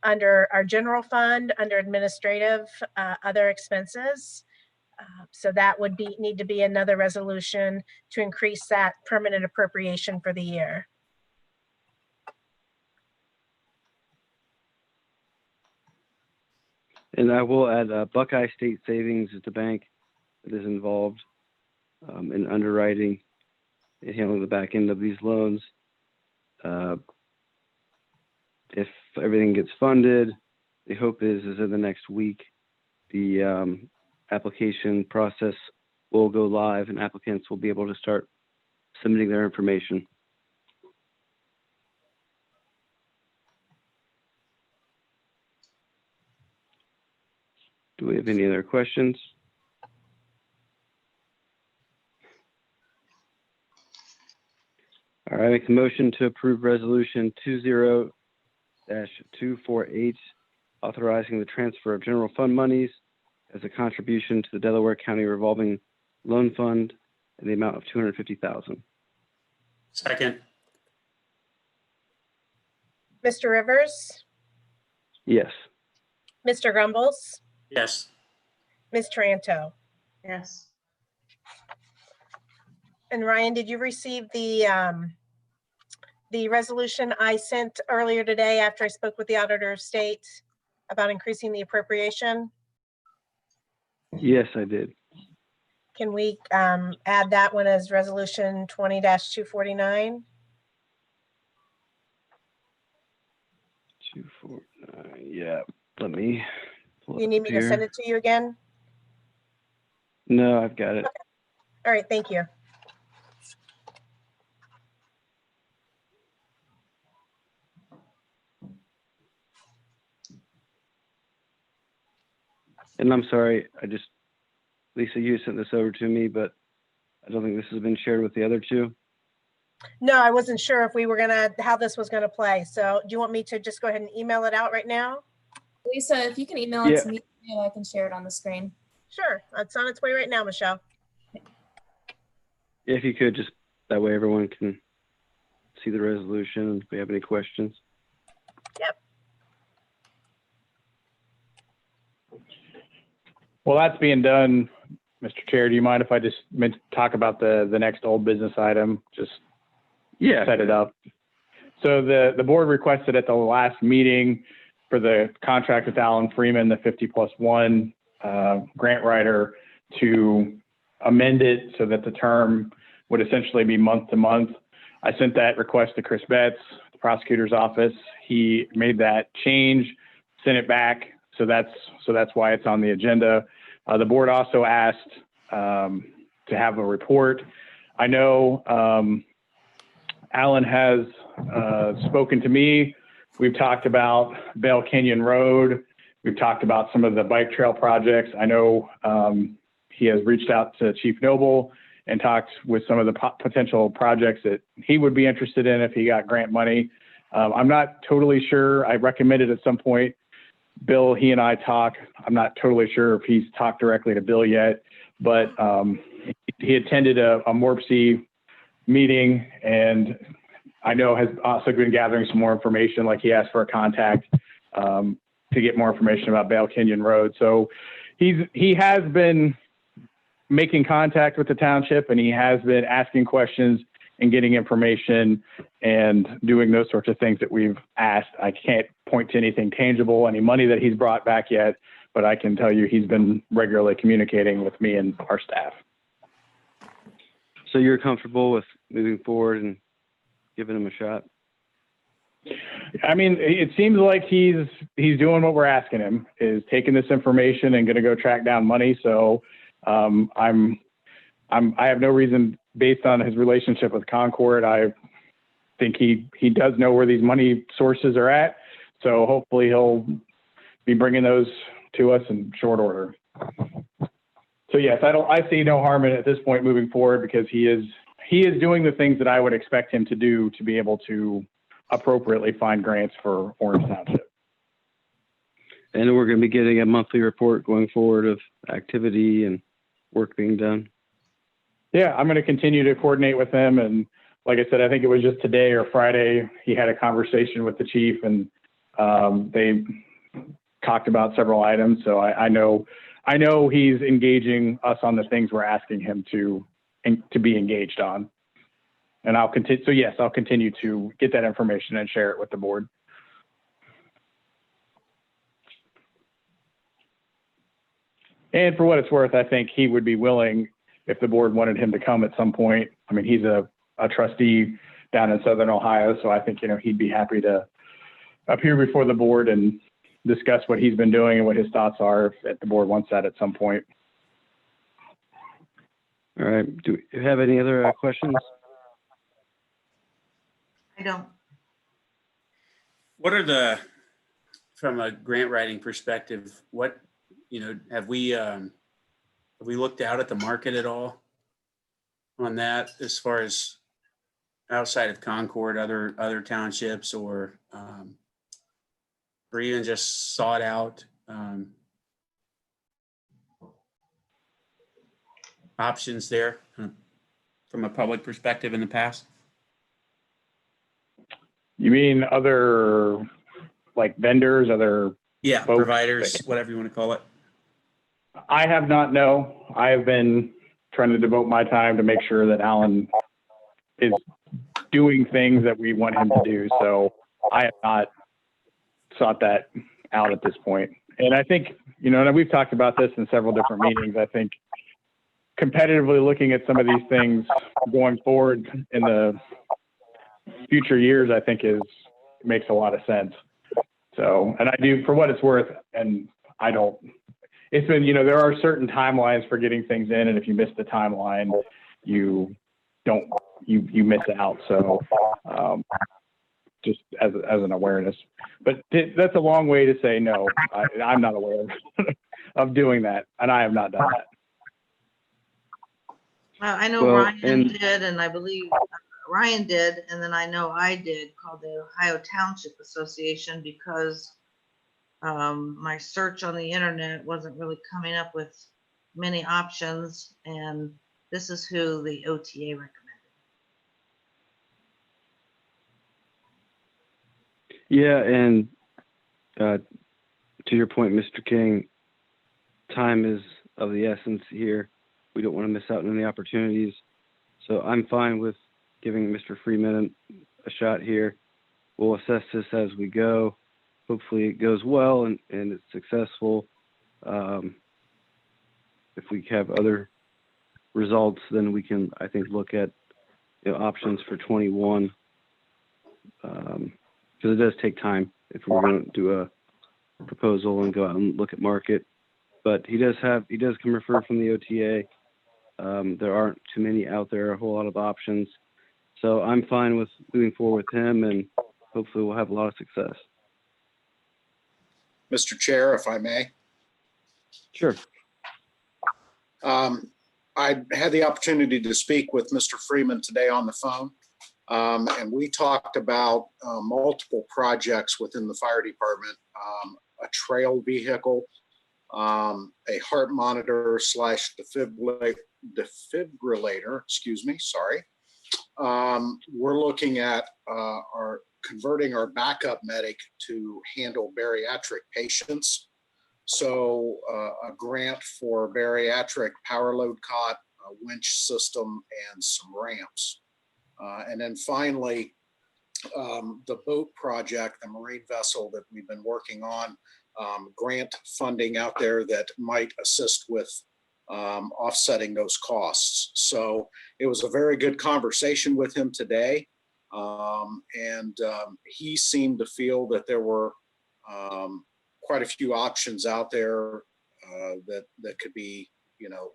under our general fund, under administrative, other expenses. So that would need to be another resolution to increase that permanent appropriation for the year. And I will add Buckeye State Savings is the bank that is involved in underwriting and handling the back end of these loans. If everything gets funded, the hope is in the next week, the application process will go live and applicants will be able to start submitting their information. Do we have any other questions? All right, I make the motion to approve resolution 20-248, authorizing the transfer of general fund monies as a contribution to the Delaware County Revolving Loan Fund in the amount of $250,000. Second. Mr. Rivers, Yes. Mr. Grumbles, Yes. Ms. Taranto. Yes. And Ryan, did you receive the resolution I sent earlier today after I spoke with the Auditor of State about increasing the appropriation? Yes, I did. Can we add that one as resolution 20-249? 249. Yeah. Let me. pull it You need up me here. to send it to you again? No, I've got it. All right, thank you. And I'm sorry, Lisa, you sent this over to me, but I don't think this has been shared with the other two. No, I wasn't sure if we were how this was gonna play. So do you want me to just go ahead and email it out right now? Lisa, if you can email it to me, I can share it on the screen. Sure, it's on its way right now, Michelle. If you could, just that way everyone can see the resolution and if we have any questions. Yep. Well, that's being done, Mr. Chair. Do you mind if I just talk about the next old business item? Just set it up. So the board requested at the last meeting for the contract with Alan Freeman, the 50+1 grant writer, to amend it so that the term would essentially be month to month. I sent that request to Chris Betts, the prosecutor's office. He made that change, sent it back. So that's why it's on the agenda. The board also asked to have a report. I know Alan has spoken to me. We've talked about Bell Canyon Road. We've talked about some of the bike trail projects. I know he has reached out to Chief Noble and talked with some of the potential projects that he would be interested in if he got grant money. I'm not totally sure. I recommended at some point, Bill, he and I talk. I'm not totally sure if he's talked directly to Bill yet, but he attended a MORPC meeting, and I know has also been gathering some more information, like he asked for a contact to get more information about Bale Canyon Road. So he has been making contact with the township, and he has been asking questions and getting information and doing those sorts of things that we've asked. I can't point to anything tangible, any money that he's brought back yet, but I can tell you he's been regularly communicating with me and our staff. So you're comfortable with moving forward and giving him a shot? I mean, it seems like he's doing what we're asking him, is taking this information and going to go track down money. So I have no reason, based on his relationship with Concord, I think he does know where these money sources are at. So hopefully he'll be bringing those to us in short order. So yes, I see no harm in it at this point moving forward, because he is doing the things that I would expect him to do to be able to appropriately find grants for Orange Township. And we're going to be getting a monthly report going forward of activity and work being done. Yeah, I'm going to continue to coordinate with him. And like I said, I think it was just today or Friday, he had a conversation with the chief, and they talked about several items. So I know he's engaging us on the things we're asking him to be engaged on. And I'll continue. So yes, I'll continue to get that information and share it with the board. And for what it's worth, I think he would be willing, if the board wanted him to come at some point. I mean, he's a trustee down in Southern Ohio, so I think, he'd be happy to appear before the board and discuss what he's been doing and what his thoughts are, if the board wants that at some point. All right. Do you have any other questions? I don't. What are from a grant writing perspective, have we looked out at the market at all on that, as far as outside of Concord, other townships, or even just sought out options there from a public perspective in the past? You mean other, like, vendors, other? Yeah, folks? Providers, whatever you want to call it. I have not, no. I have been trying to devote my time to make sure that Alan is doing things that we want him to do. So I have not sought that out at this point. And I think, and we've talked about this in several different meetings. I think competitively looking at some of these things going forward in the future years, I think makes a lot of sense. So, and I do, for what it's worth, and it's been, there are certain timelines for getting things in, and if you miss the timeline, you miss out. So just as an awareness, but that's a long way to say no. I'm not aware of doing that, and I have not done that. I know Well, Ryan and- did, and I believe Ryan did, and then I know I did, called the Ohio Township Association, because my search on the internet wasn't really coming up with many options, and this is who the OTA recommended. Yeah, and to your point, Mr. King, time is of the essence here. We don't want to miss out on any opportunities. So I'm fine with giving Mr. Freeman a shot here. We'll assess this as we go. Hopefully it goes well and it's successful. If we have other results, then we can, I think, look at options for 21. Because it does take time if we're going to do a proposal and go out and look at market. But he does come refer from the OTA. There aren't too many out there, a whole lot of options. So I'm fine with moving forward with him, and hopefully we'll have a lot of success. Mr. Chair, if I may. Sure. I had the opportunity to speak with Mr. Freeman today on the phone, and we talked about multiple projects within the fire department, a trail vehicle, a heart monitor / defibrillator, excuse me, sorry. We're looking at converting our backup medic to handle bariatric patients. So a grant for bariatric power load cot, a winch system, and some ramps. And then finally, the boat project, the marine vessel that we've been working on, grant funding out there that might assist with offsetting those costs. So it was a very good conversation with him today. And he seemed to feel that there were quite a few options out there that could be,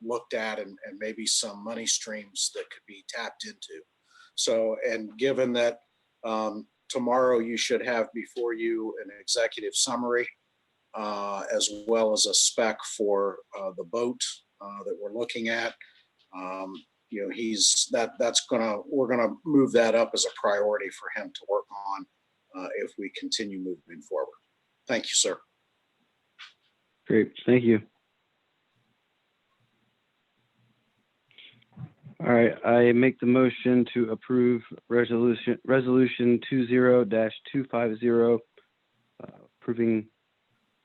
looked at, and maybe some money streams that could be tapped into. So, and given that tomorrow you should have before you an executive summary, as well as a spec for the boat that we're looking at. We're gonna move that up as a priority for him to work on if we continue moving forward. Thank you, sir. Great. Thank you. All right. I make the motion to approve resolution 20-250, approving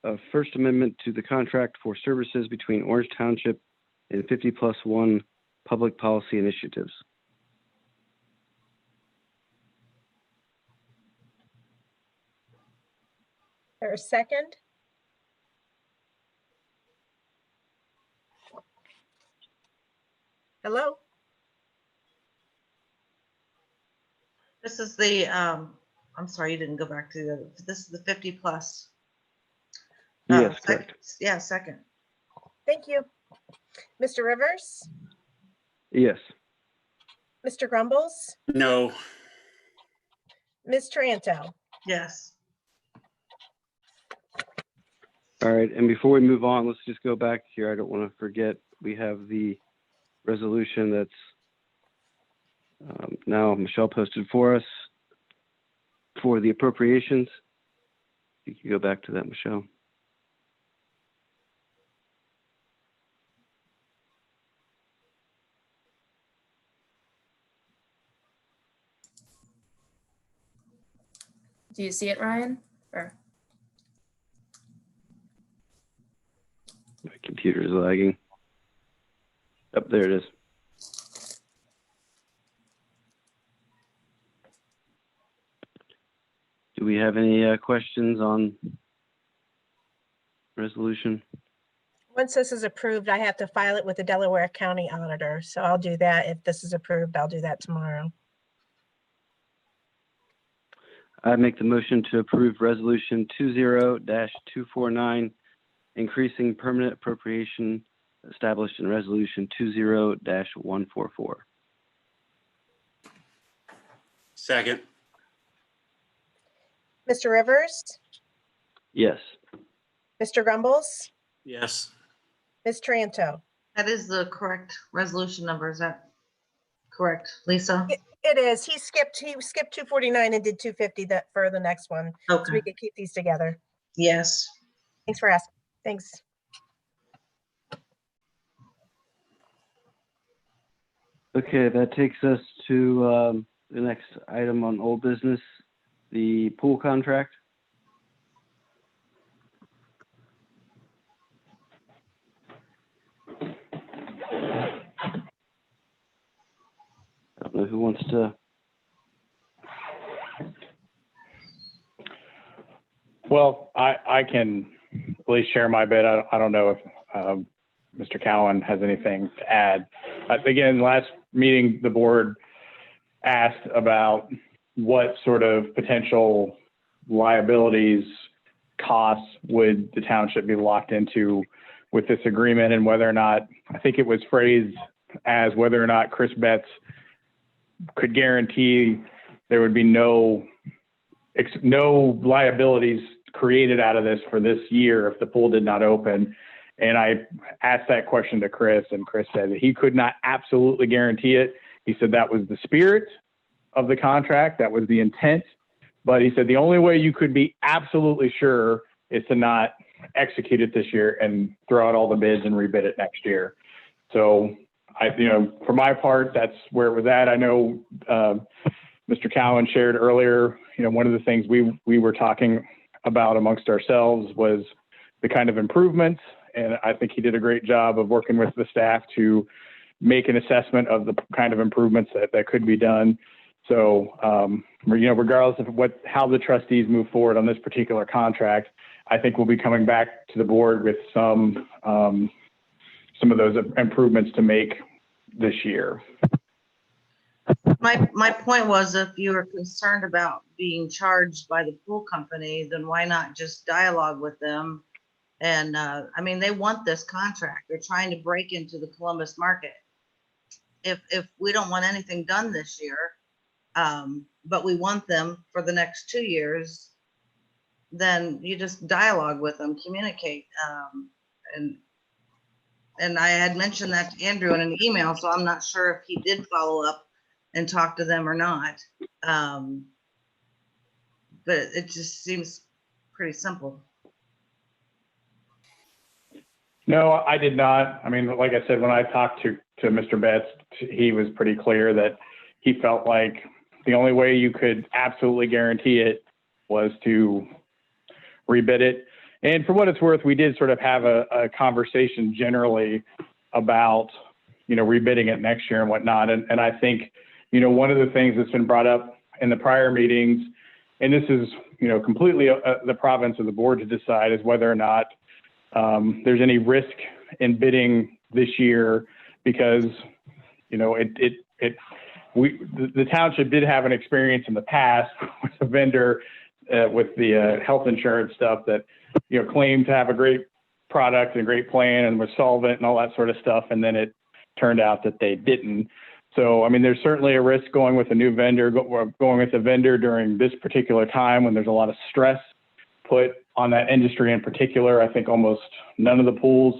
a First Amendment to the contract for services between Orange Township and 50+1 public policy initiatives. There a second? Hello? This is the, I'm sorry, you didn't go back to this is the 50+. Yes, correct. Yeah, second. Thank you. Mr. Rivers? Yes. Mr. Grumbles? No. Ms. Taranto? Yes. All right. And before we move on, let's just go back here. I don't want to forget, we have the resolution that's now Michelle posted for us for the appropriations. You can go back to that, Michelle. Do you see it, Ryan? Or My computer's lagging. Up there it is. Do we have any questions on resolution? Once this is approved, I have to file it with the Delaware County Auditor. So I'll do that. If this is approved, I'll do that tomorrow. I make the motion to approve resolution 20-249, increasing permanent appropriation established in resolution 20-144. Second. Mr. Rivers? Yes. Mr. Grumbles? Yes. Ms. Taranto? That is the correct resolution number. Is that correct. Lisa? It is. He skipped 249 and did 250 that for the next one. So Okay, we could keep these together. yes. Thanks for asking. Thanks. Okay, that takes us to the next item on old business, the pool contract. I don't know who wants to. Well, I can at least share my bit. I don't know if Mr. Cowan has anything to add. Again, last meeting, the board asked about what sort of potential liabilities, costs would the township be locked into with this agreement, and whether or not, I think it was phrased as whether or not Chris Betts could guarantee there would be no liabilities created out of this for this year if the pool did not open. And I asked that question to Chris, and Chris said that he could not absolutely guarantee it. He said that was the spirit of the contract, that was the intent. But he said the only way you could be absolutely sure is to not execute it this year and throw out all the bids and rebid it next year. So for my part, that's where it was at. I know Mr. Cowan shared earlier, one of the things we were talking about amongst ourselves was the kind of improvements. And I think he did a great job of working with the staff to make an assessment of the kind of improvements that could be done. So, regardless of how the trustees move forward on this particular contract, I think we'll be coming back to the board with some of those improvements to make this year. My point was, if you were concerned about being charged by the pool company, then why not just dialogue with them? And they want this contract. They're trying to break into the Columbus market. If we don't want anything done this year, but we want them for the next 2 years, then you just dialogue with them, communicate. And I had mentioned that to Andrew in an email, so I'm not sure if he did follow up and talk to them or not. But it just seems pretty simple. No, I did not. Like I said, when I talked to Mr. Betts, he was pretty clear that he felt like the only way you could absolutely guarantee it was to rebid it. And for what it's worth, we did sort of have a conversation generally about, rebidding it next year and whatnot. And I think, one of the things that's been brought up in the prior meetings, and this is, completely the province of the board to decide, is whether or not there's any risk in bidding this year, because, the township did have an experience in the past with a vendor with the health insurance stuff that, claimed to have a great product and a great plan and was solvent and all that sort of stuff. And then it turned out that they didn't. So, there's certainly a risk going with a new vendor, going with a vendor during this particular time when there's a lot of stress put on that industry in particular. I think almost none of the pools,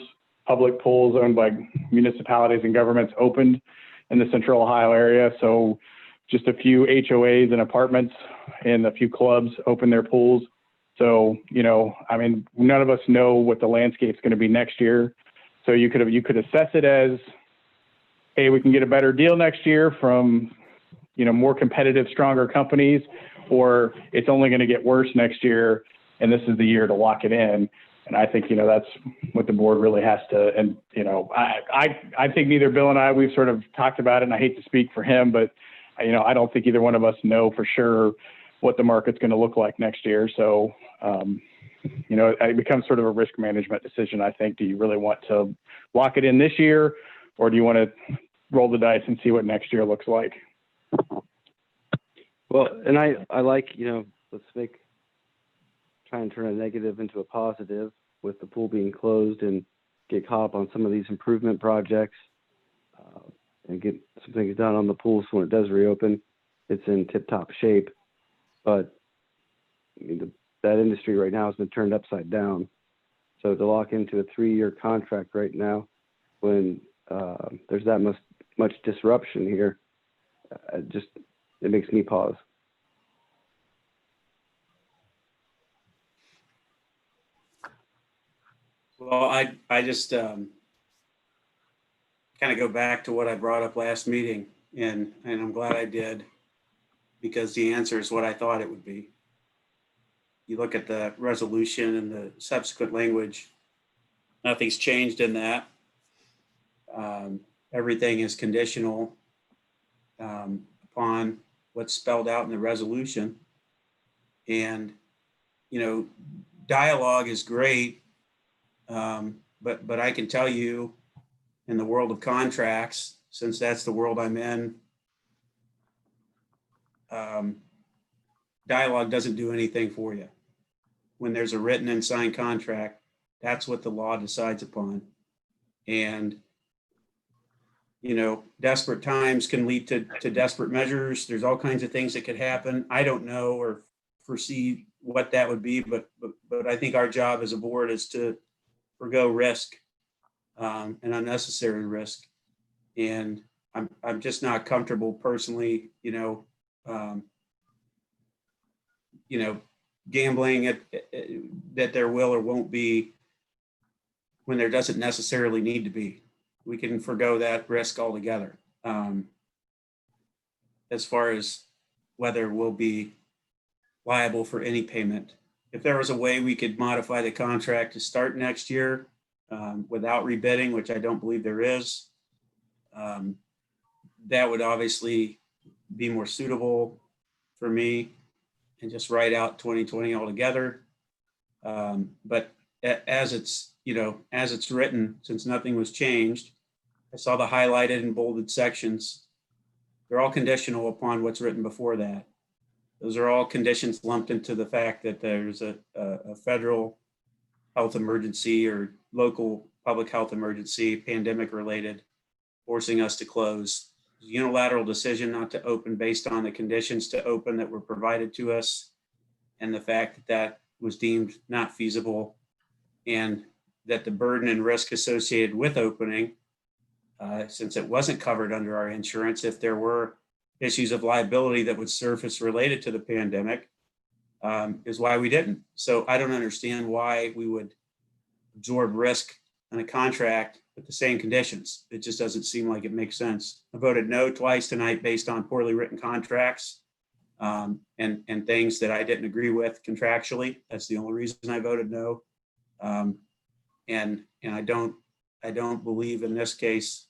public pools owned by municipalities and governments, opened in the central Ohio area. So just a few HOAs and apartments and a few clubs opened their pools. So, none of us know what the landscape's going to be next year. So you could assess it as, hey, we can get a better deal next year from, more competitive, stronger companies, or it's only going to get worse next year, and this is the year to lock it in. And I think, that's what the board really has to, and, I think neither Bill and I, we've sort of talked about it, and I hate to speak for him, but, I don't think either one of us know for sure what the market's going to look like next year. So, it becomes sort of a risk management decision, I think. Do you really want to lock it in this year, or do you want to roll the dice and see what next year looks like? Well, and I like, let's try and turn a negative into a positive with the pool being closed and get caught up on some of these improvement projects and get some things done on the pool so when it does reopen, it's in tip-top shape. But that industry right now has been turned upside down. So to lock into a 3-year contract right now when there's that much disruption here, it makes me pause. Well, I just kind of go back to what I brought up last meeting, and I'm glad I did, because the answer is what I thought it would be. You look at the resolution and the subsequent language, nothing's changed in that. Everything is conditional upon what's spelled out in the resolution. And, you know, dialogue is great, but I can tell you, in the world of contracts, since that's the world I'm in, dialogue doesn't do anything for you. When there's a written and signed contract, that's what the law decides upon. And, you know, desperate times can lead to desperate measures. There's all kinds of things that could happen. I don't know or foresee what that would be, but I think our job as a board is to forgo risk, and unnecessary risk. And I'm just not comfortable personally, gambling that there will or won't be when there doesn't necessarily need to be. We can forgo that risk altogether. As far as whether we'll be liable for any payment. If there was a way we could modify the contract to start next year without rebidding, which I don't believe there is, that would obviously be more suitable for me, and just write out 2020 altogether. But as it's written, since nothing was changed, I saw the highlighted and bolded sections. They're all conditional upon what's written before that. Those are all conditions lumped into the fact that there's a federal health emergency or local public health emergency, pandemic related, forcing us to close. Unilateral decision not to open based on the conditions to open that were provided to us, and the fact that that was deemed not feasible, and that the burden and risk associated with opening, since it wasn't covered under our insurance, if there were issues of liability that would surface related to the pandemic, is why we didn't. So I don't understand why we would absorb risk in a contract with the same conditions. It just doesn't seem like it makes sense. I voted no twice tonight based on poorly written contracts and things that I didn't agree with contractually. That's the only reason I voted no. And I don't believe in this case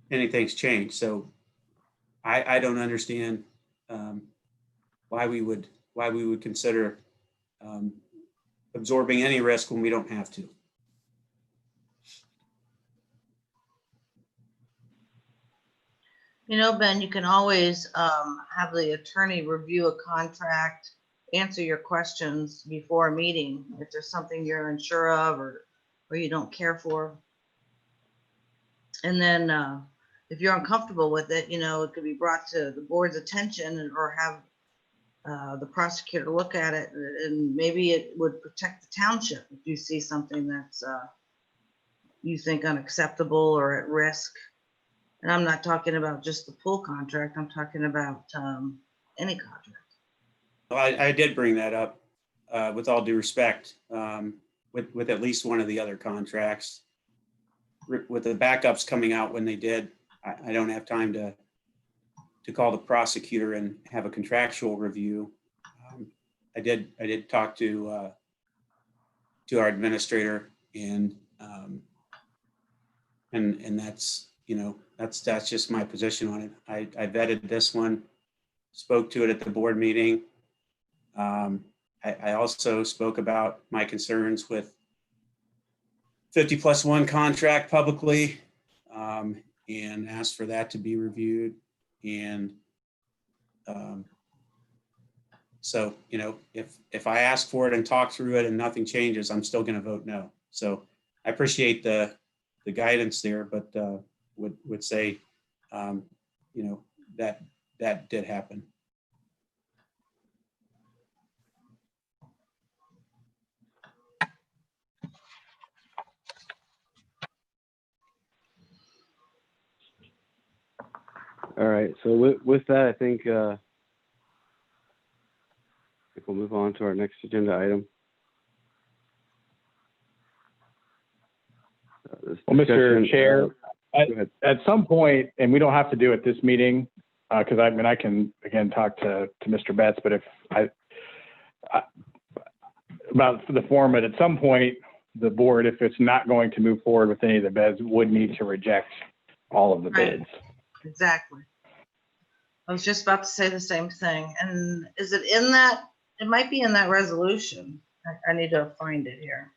anything's changed. So I don't understand why we would consider absorbing any risk when we don't have to. You know, Ben, you can always have the attorney review a contract, answer your questions before a meeting if there's something you're unsure of or you don't care for. And then if you're uncomfortable with it, it could be brought to the board's attention or have the prosecutor look at it, and maybe it would protect the township if you see something that's you think unacceptable or at risk. And I'm not talking about just the pool contract. I'm talking about any contract. I did bring that up with all due respect with at least one of the other contracts. With the backups coming out when they did, I don't have time to call the prosecutor and have a contractual review. I did talk to our administrator, and that's that's just my position on it. I vetted this one, spoke to it at the board meeting. I also spoke about my concerns with 50+1 contract publicly, and asked for that to be reviewed. And so, if I ask for it and talk through it and nothing changes, I'm still going to vote no. So I appreciate the guidance there, but would say, that did happen. All right, so with that, I think we'll move on to our next agenda item. Well, Mr. Chair, go ahead. at some point, and we don't have to do it this meeting, because I mean, I can again talk to Mr. Betts, but if I about the format, at some point, the board, if it's not going to move forward with any of the bids, would need to reject all of the Right. bids. Exactly. I was just about to say the same thing. And is it in that? It might be in that resolution. I need to find it here.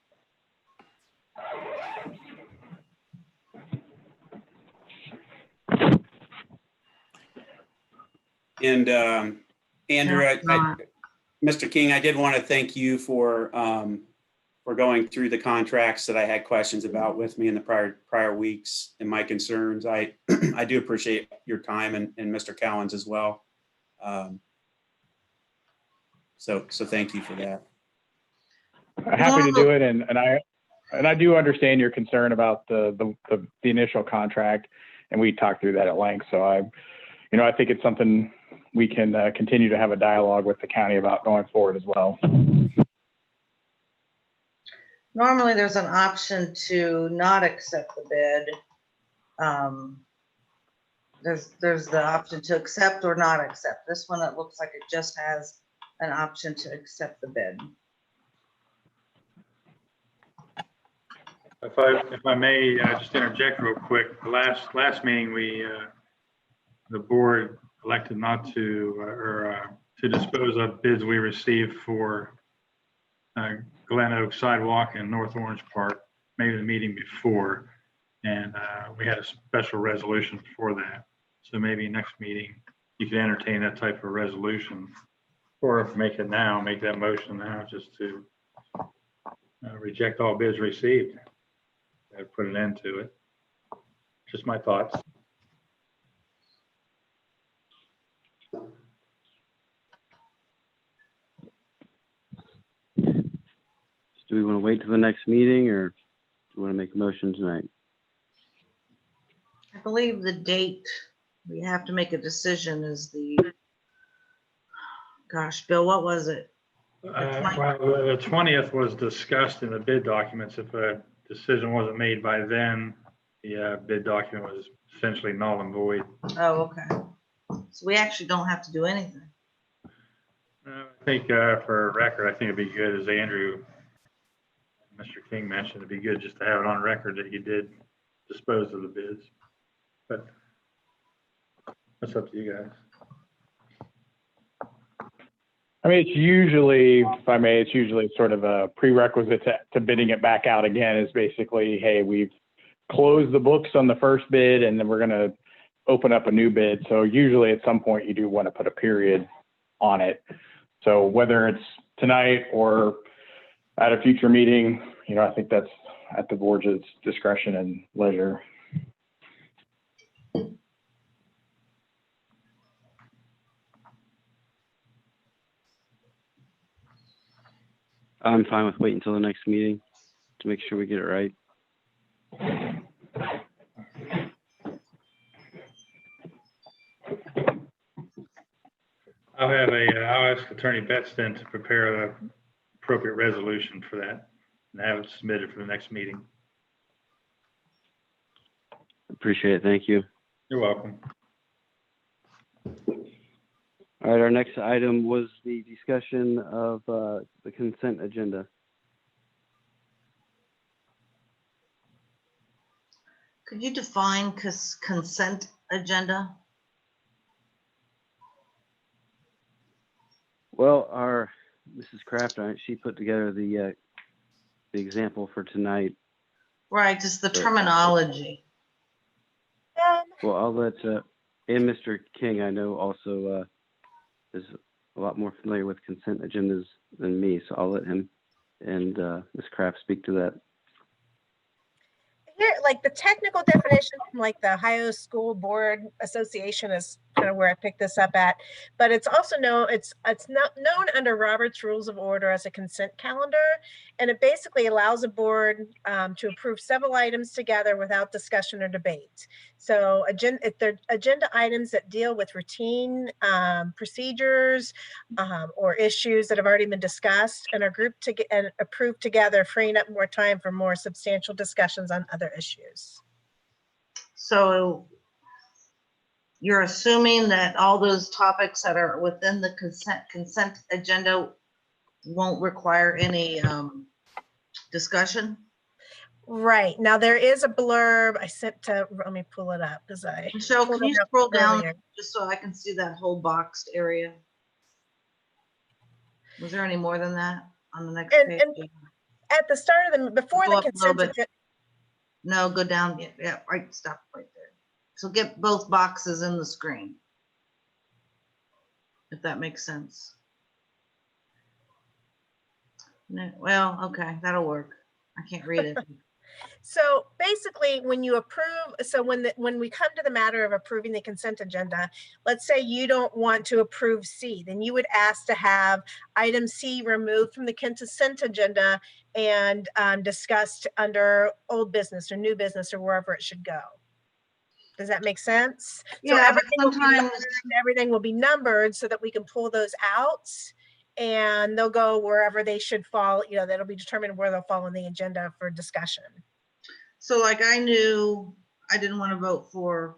And Andrew, No, it's not. Mr. King, I did want to thank you for going through the contracts that I had questions about with me in the prior weeks and my concerns. I do appreciate your time and Mr. Cowan's as well. So thank you for that. Happy to do it, and I do understand your concern about the initial contract, and we talked through that at length. So I think it's something we can continue to have a dialogue with the county about going forward as well. Normally, there's an option to not accept the bid. There's the option to accept or not accept. This one, it looks like it just has an option to accept the bid. If I may just interject real quick, the last meeting, the board elected not to to dispose of bids we received for Glen Oak sidewalk and North Orange Park, maybe the meeting before, and we had a special resolution for that. So maybe next meeting you can entertain that type of resolution, or make that motion now, just to reject all bids received. Put an end to it. Just my thoughts. Do we want to wait till the next meeting, or do we want to make a motion tonight? I believe the date we have to make a decision is gosh, Bill, what was it? Well, the 20th was discussed in the bid documents. If a decision wasn't made by then, the bid document was essentially null and void. Oh, okay. So we actually don't have to do anything. I think for record, I think it'd be good, as Andrew, Mr. King mentioned, it'd be good just to have it on record that you did dispose of the bids. But that's up to you guys. I mean, it's usually, if I may, it's usually sort of a prerequisite to bidding it back out again, is basically, hey, we've closed the books on the first bid and then we're going to open up a new bid. So usually at some point you do want to put a period on it. So whether it's tonight or at a future meeting, I think that's at the board's discretion and leisure. I'm fine with waiting until the next meeting to make sure we get it right. I'll ask Attorney Betts then to prepare an appropriate resolution for that and have it submitted for the next meeting. Appreciate it. Thank you. You're welcome. All right, our next item was the discussion of the consent agenda. Could you define consent agenda? Well, our Mrs. Kraft, she put together the example for tonight. Right, just the terminology. Well, I'll let and Mr. King, I know also is a lot more familiar with consent agendas than me, so I'll let him and Ms. Kraft speak to that. Here, like the technical definition from like the Ohio School Board Association is kind of where I picked this up at, but it's also known, it's not known under Robert's Rules of Order as a consent calendar. And it basically allows a board to approve several items together without discussion or debate. So if they're agenda items that deal with routine procedures or issues that have already been discussed and are grouped and approved together, freeing up more time for more substantial discussions on other issues. So you're assuming that all those topics that are within the consent agenda won't require any discussion? Right. Now there is a blurb I sent to, let me pull it up because Michelle, pulled can you it up scroll down earlier. just so I can see that whole boxed area? Was there any more than that on the next And- page? and At the start of before Go the up a little consent bit. agenda, No, go down. Yeah, right, stop right there. So get both boxes in the screen. If that makes sense. No, well, okay, that'll work. I can't read it. so basically when you approve, so when we come to the matter of approving the consent agenda, let's say you don't want to approve C, then you would ask to have item C removed from the consent agenda and discussed under old business or new business or wherever it should go. Does that make sense? So Yeah, but everything will be sometimes, lettered, everything will be numbered so that we can pull those out and they'll go wherever they should fall, you know, that'll be determined where they'll fall on the agenda for discussion. so like I knew I didn't want to vote for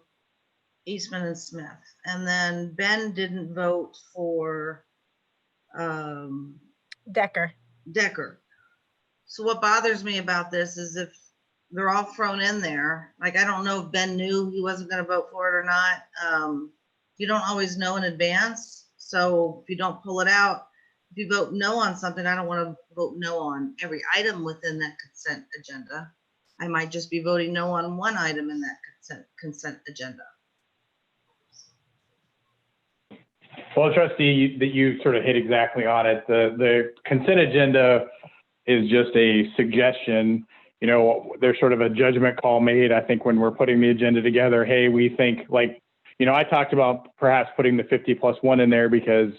Eastman and Smith. And then Ben didn't vote for Decker. Decker. So what bothers me about this is if they're all thrown in there, like I don't know if Ben knew he wasn't going to vote for it or not. You don't always know in advance. So if you don't pull it out, if you vote no on something, I don't want to vote no on every item within that consent agenda. I might just be voting no on one item in that consent agenda. Well, trustee, that you sort of hit exactly on it. The consent agenda is just a suggestion. You know, there's sort of a judgment call made, I think, when we're putting the agenda together. Hey, we think like, you know, I talked about perhaps putting the 50+1 in there because,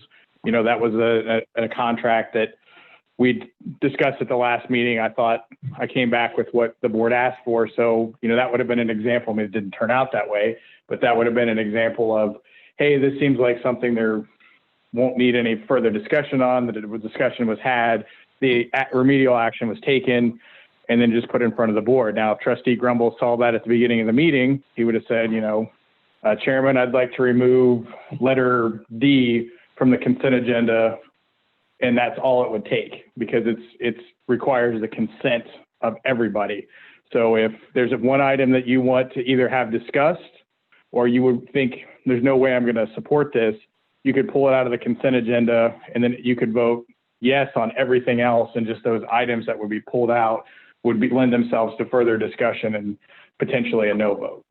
you know, that was a contract that we discussed at the last meeting. I thought I came back with what the board asked for. So, you know, that would have been an example. I mean, it didn't turn out that way, but that would have been an example of, hey, this seems like something there won't need any further discussion on, that the discussion was had, the remedial action was taken, and then just put in front of the board. Now, if Trustee Grumble saw that at the beginning of the meeting, he would have said, you know, Chairman, I'd like to remove letter D from the consent agenda, and that's all it would take because it requires the consent of everybody. So if there's one item that you want to either have discussed or you would think there's no way I'm going to support this, you could pull it out of the consent agenda and then you could vote yes on everything else, and just those items that would be pulled out would lend themselves to further discussion and potentially a no vote.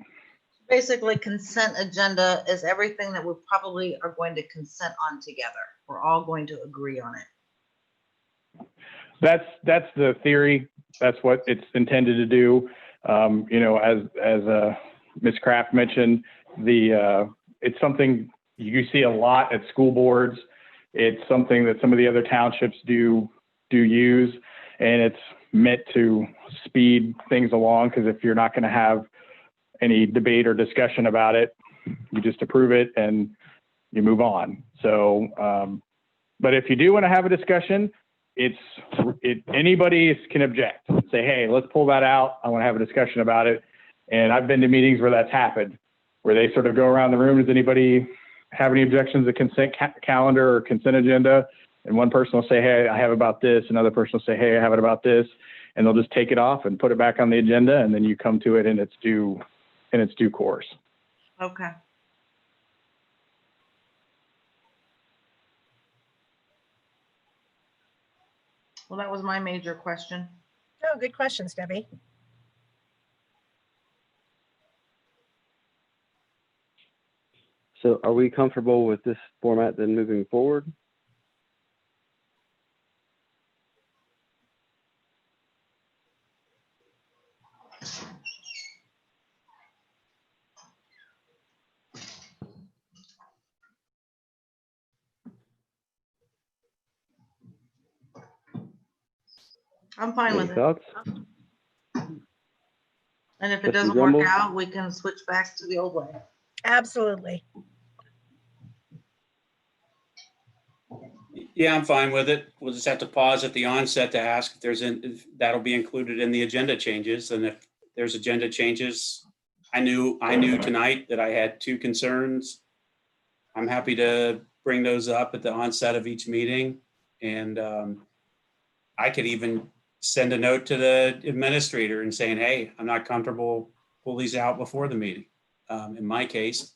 Basically, consent agenda is everything that we probably are going to consent on together. We're all going to agree on it. That's the theory. That's what it's intended to do. You know, as Ms. Kraft mentioned, it's something you see a lot at school boards. It's something that some of the other townships do use, and it's meant to speed things along, because if you're not going to have any debate or discussion about it, you just approve it and you move on. So, but if you do want to have a discussion, anybody can object. Say, hey, let's pull that out. I want to have a discussion about it. And I've been to meetings where that's happened, where they sort of go around the room. Does anybody have any objections to consent calendar or consent agenda? And one person will say, hey, I have about this. Another person will say, hey, I have it about this. And they'll just take it off and put it back on the agenda. And then you come to it in its due course. Okay. Well, that was my major question. Oh, good questions, Debbie. So are we comfortable with this format then moving forward? I'm fine Any with it. thoughts? And if it Trustee doesn't work Drumble? out, we can switch back to the old way. Absolutely. Yeah, I'm fine with it. We'll just have to pause at the onset to ask if that'll be included in the agenda changes. And if there's agenda changes, I knew tonight that I had 2 concerns. I'm happy to bring those up at the onset of each meeting. And I could even send a note to the administrator and saying, hey, I'm not comfortable, pull these out before the meeting. In my case.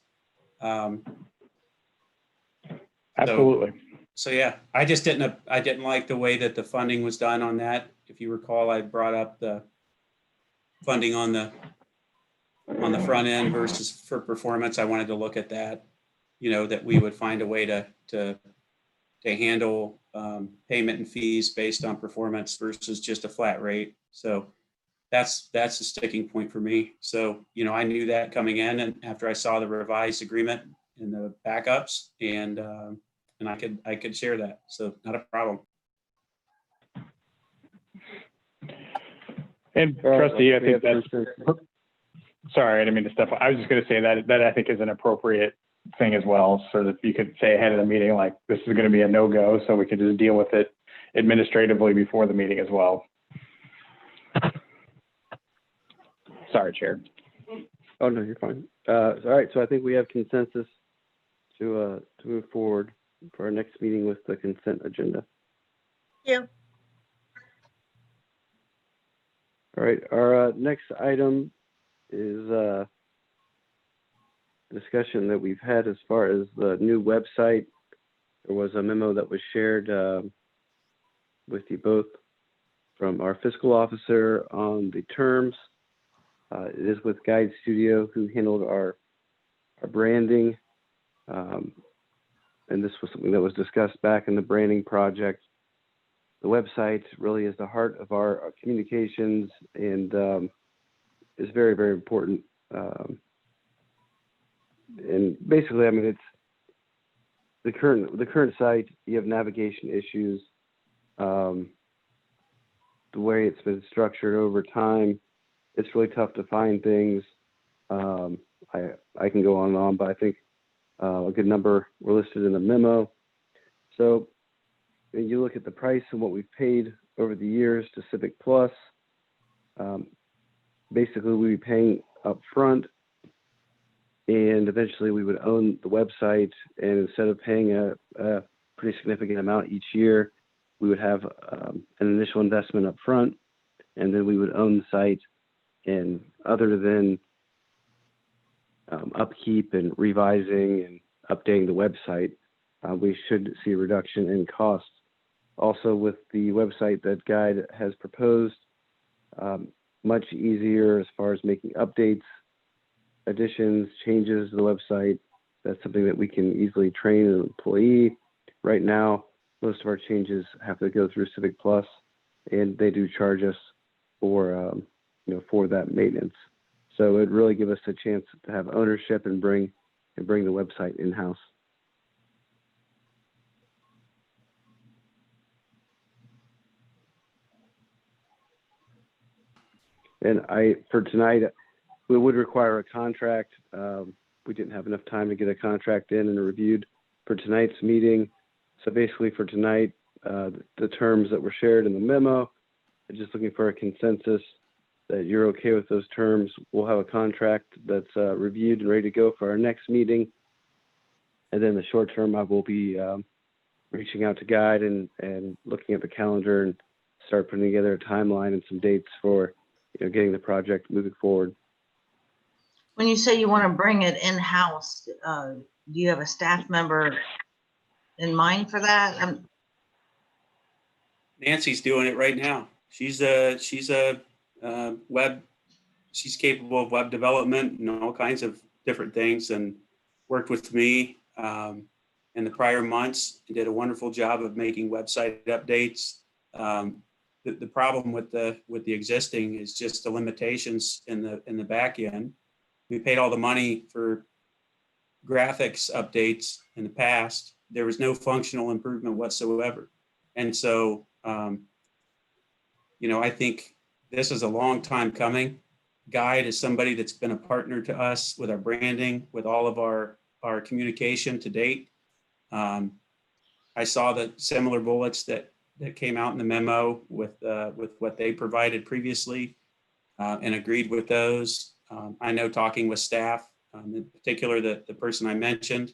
Absolutely. So yeah, I didn't like the way that the funding was done on that. If you recall, I brought up the funding on the front end versus for performance. I wanted to look at that, that we would find a way to handle payment and fees based on performance versus just a flat rate. So that's a sticking point for me. So, I knew that coming in, and after I saw the revised agreement and the backups, and I could share that. So not a problem. And All right, trustee, I we think have that's, sorry, I didn't mean to step. I was just going to say that I think is an appropriate thing as well, so that you could say ahead of the meeting, like, this is going to be a no-go, so we could just deal with it administratively before the meeting as well. Sorry, Chair. Oh, no, you're fine. All right, so I think we have consensus to move forward for our next meeting with the consent agenda. Yeah. All right, our next item is discussion that we've had as far as the new website. There was a memo that was shared with you both from our fiscal officer on the terms. It is with Guide Studio, who handled our branding. And this was something that was discussed back in the branding project. The website really is the heart of our communications, and is very, very important. And basically, I mean, it's the current site. You have navigation issues. The way it's been structured over time, it's really tough to find things. I can go on and on, but I think a good number were listed in the memo. So when you look at the price and what we've paid over the years to Civic Plus, basically we'd be paying up front, and eventually we would own the website. And instead of paying a pretty significant amount each year, we would have an initial investment up front, and then we would own the site. And other than upkeep and revising and updating the website, we should see a reduction in costs. Also, with the website that Guide has proposed, much easier as far as making updates, additions, changes to the website. That's something that we can easily train an employee. Right now, most of our changes have to go through Civic Plus, and they do charge us for for that maintenance. So it'd really give us a chance to have ownership and bring the website in-house. And for tonight, we would require a contract. We didn't have enough time to get a contract in and reviewed for tonight's meeting. So basically for tonight, the terms that were shared in the memo, I'm just looking for a consensus that you're okay with those terms. We'll have a contract that's reviewed and ready to go for our next meeting. And then the short term, I will be reaching out to Guide and looking at the calendar and start putting together a timeline and some dates for getting the project moving forward. When you say you want to bring it in-house, do you have a staff member in mind for that? Nancy's doing it right now. She's capable of web development and all kinds of different things, and worked with me in the prior months and did a wonderful job of making website updates. The problem with the existing is just the limitations in the back end. We paid all the money for graphics updates in the past. There was no functional improvement whatsoever. And so I think this is a long time coming. Guide is somebody that's been a partner to us with our branding, with all of our communication to date. I saw the similar bullets that came out in the memo with what they provided previously, and agreed with those. I know talking with staff, in particular the person I mentioned,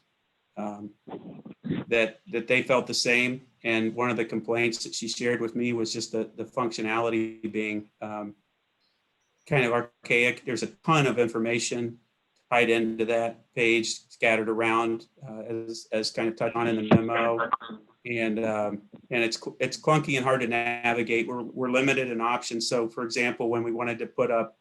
that they felt the same. And one of the complaints that she shared with me was just the functionality being kind of archaic. There's a ton of information tied into that page, scattered around, as kind of touched on in the memo, and it's clunky and hard to navigate. We're limited in options. So, for example, when we wanted to put up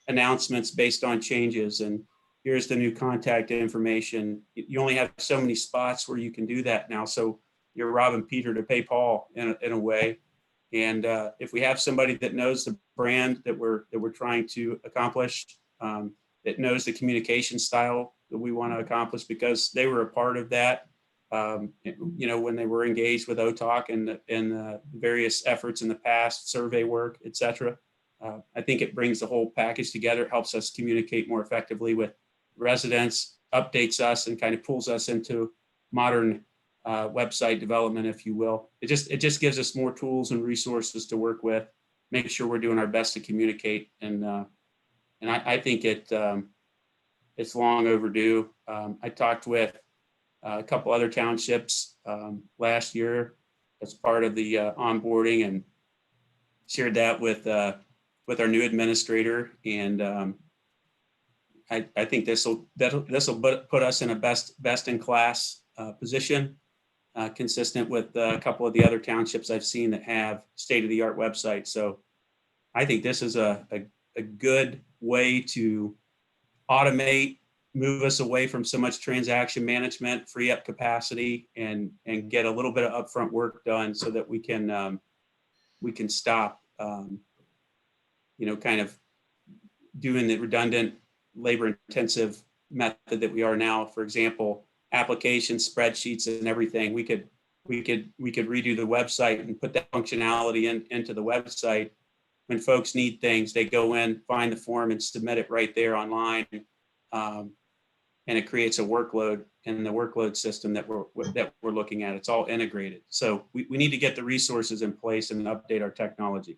announcements based on changes, and here's the new contact information, you only have so many spots where you can do that now. So you're robbing Peter to pay Paul in a way. And if we have somebody that knows the brand that we're trying to accomplish, that knows the communication style that we want to accomplish, because they were a part of that, when they were engaged with OTOC and the various efforts in the past, survey work, et cetera. I think it brings the whole package together. It helps us communicate more effectively with residents, updates us, and kind of pulls us into modern website development, if you will. It just gives us more tools and resources to work with, make sure we're doing our best to communicate. And I think it's long overdue. I talked with a couple other townships last year as part of the onboarding, and shared that with our new administrator. And I think this will put us in a best in class position, consistent with a couple of the other townships I've seen that have state-of-the-art websites. So I think this is a good way to automate, move us away from so much transaction management, free up capacity, and get a little bit of upfront work done so that we can stop kind of doing the redundant, labor-intensive method that we are now. For example, applications, spreadsheets, and everything. We could redo the website and put that functionality into the website. When folks need things, they go in, find the form, and submit it right there online. And it creates a workload in the workload system that we're looking at. It's all integrated. So we need to get the resources in place and update our technology.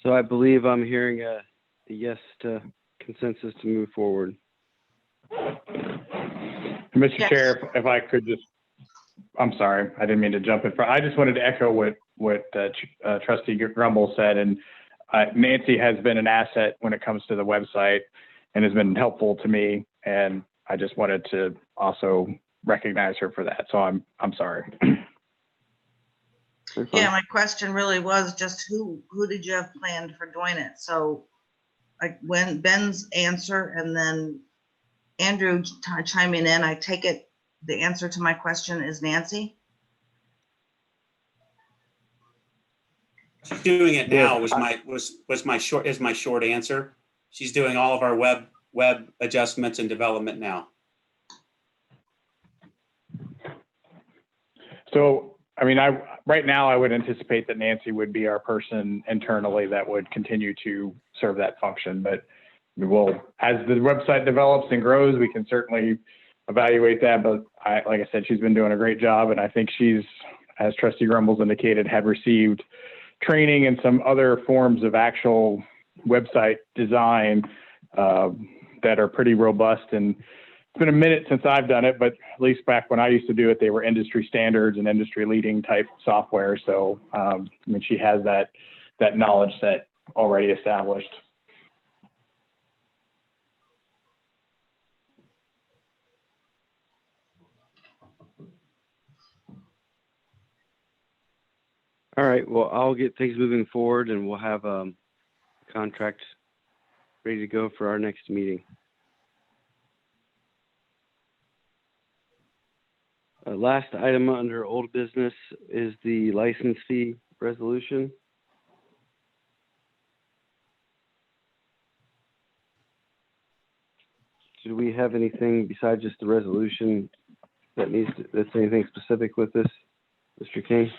So I believe I'm hearing a yes to consensus to move forward. Mr. Yes. Chair, if I could just, I'm sorry, I didn't mean to jump in front. I just wanted to echo what Trustee Grumble said. And Nancy has been an asset when it comes to the website and has been helpful to me. And I just wanted to also recognize her for that. So I'm sorry. Yeah, my question really was just who did you have planned for doing it? So like when Ben's answer and then Andrew chiming in, I take it the answer to my question is Nancy? She's doing it now. Was my short answer. She's doing all of our web adjustments and development now. So, I mean, right now I would anticipate that Nancy would be our person internally that would continue to serve that function. But we will, as the website develops and grows, we can certainly evaluate that. But like I said, she's been doing a great job. And I think she's, as Trustee Grumbles indicated, had received training and some other forms of actual website design that are pretty robust. And it's been a minute since I've done it, but at least back when I used to do it, they were industry standards and industry leading type software. So, I mean, she has that knowledge set already established. All right, well, I'll get things moving forward and we'll have a contract ready to go for our next meeting. Last item under old business is the license fee resolution. Do we have anything besides just the resolution that's anything specific with this, Mr. King?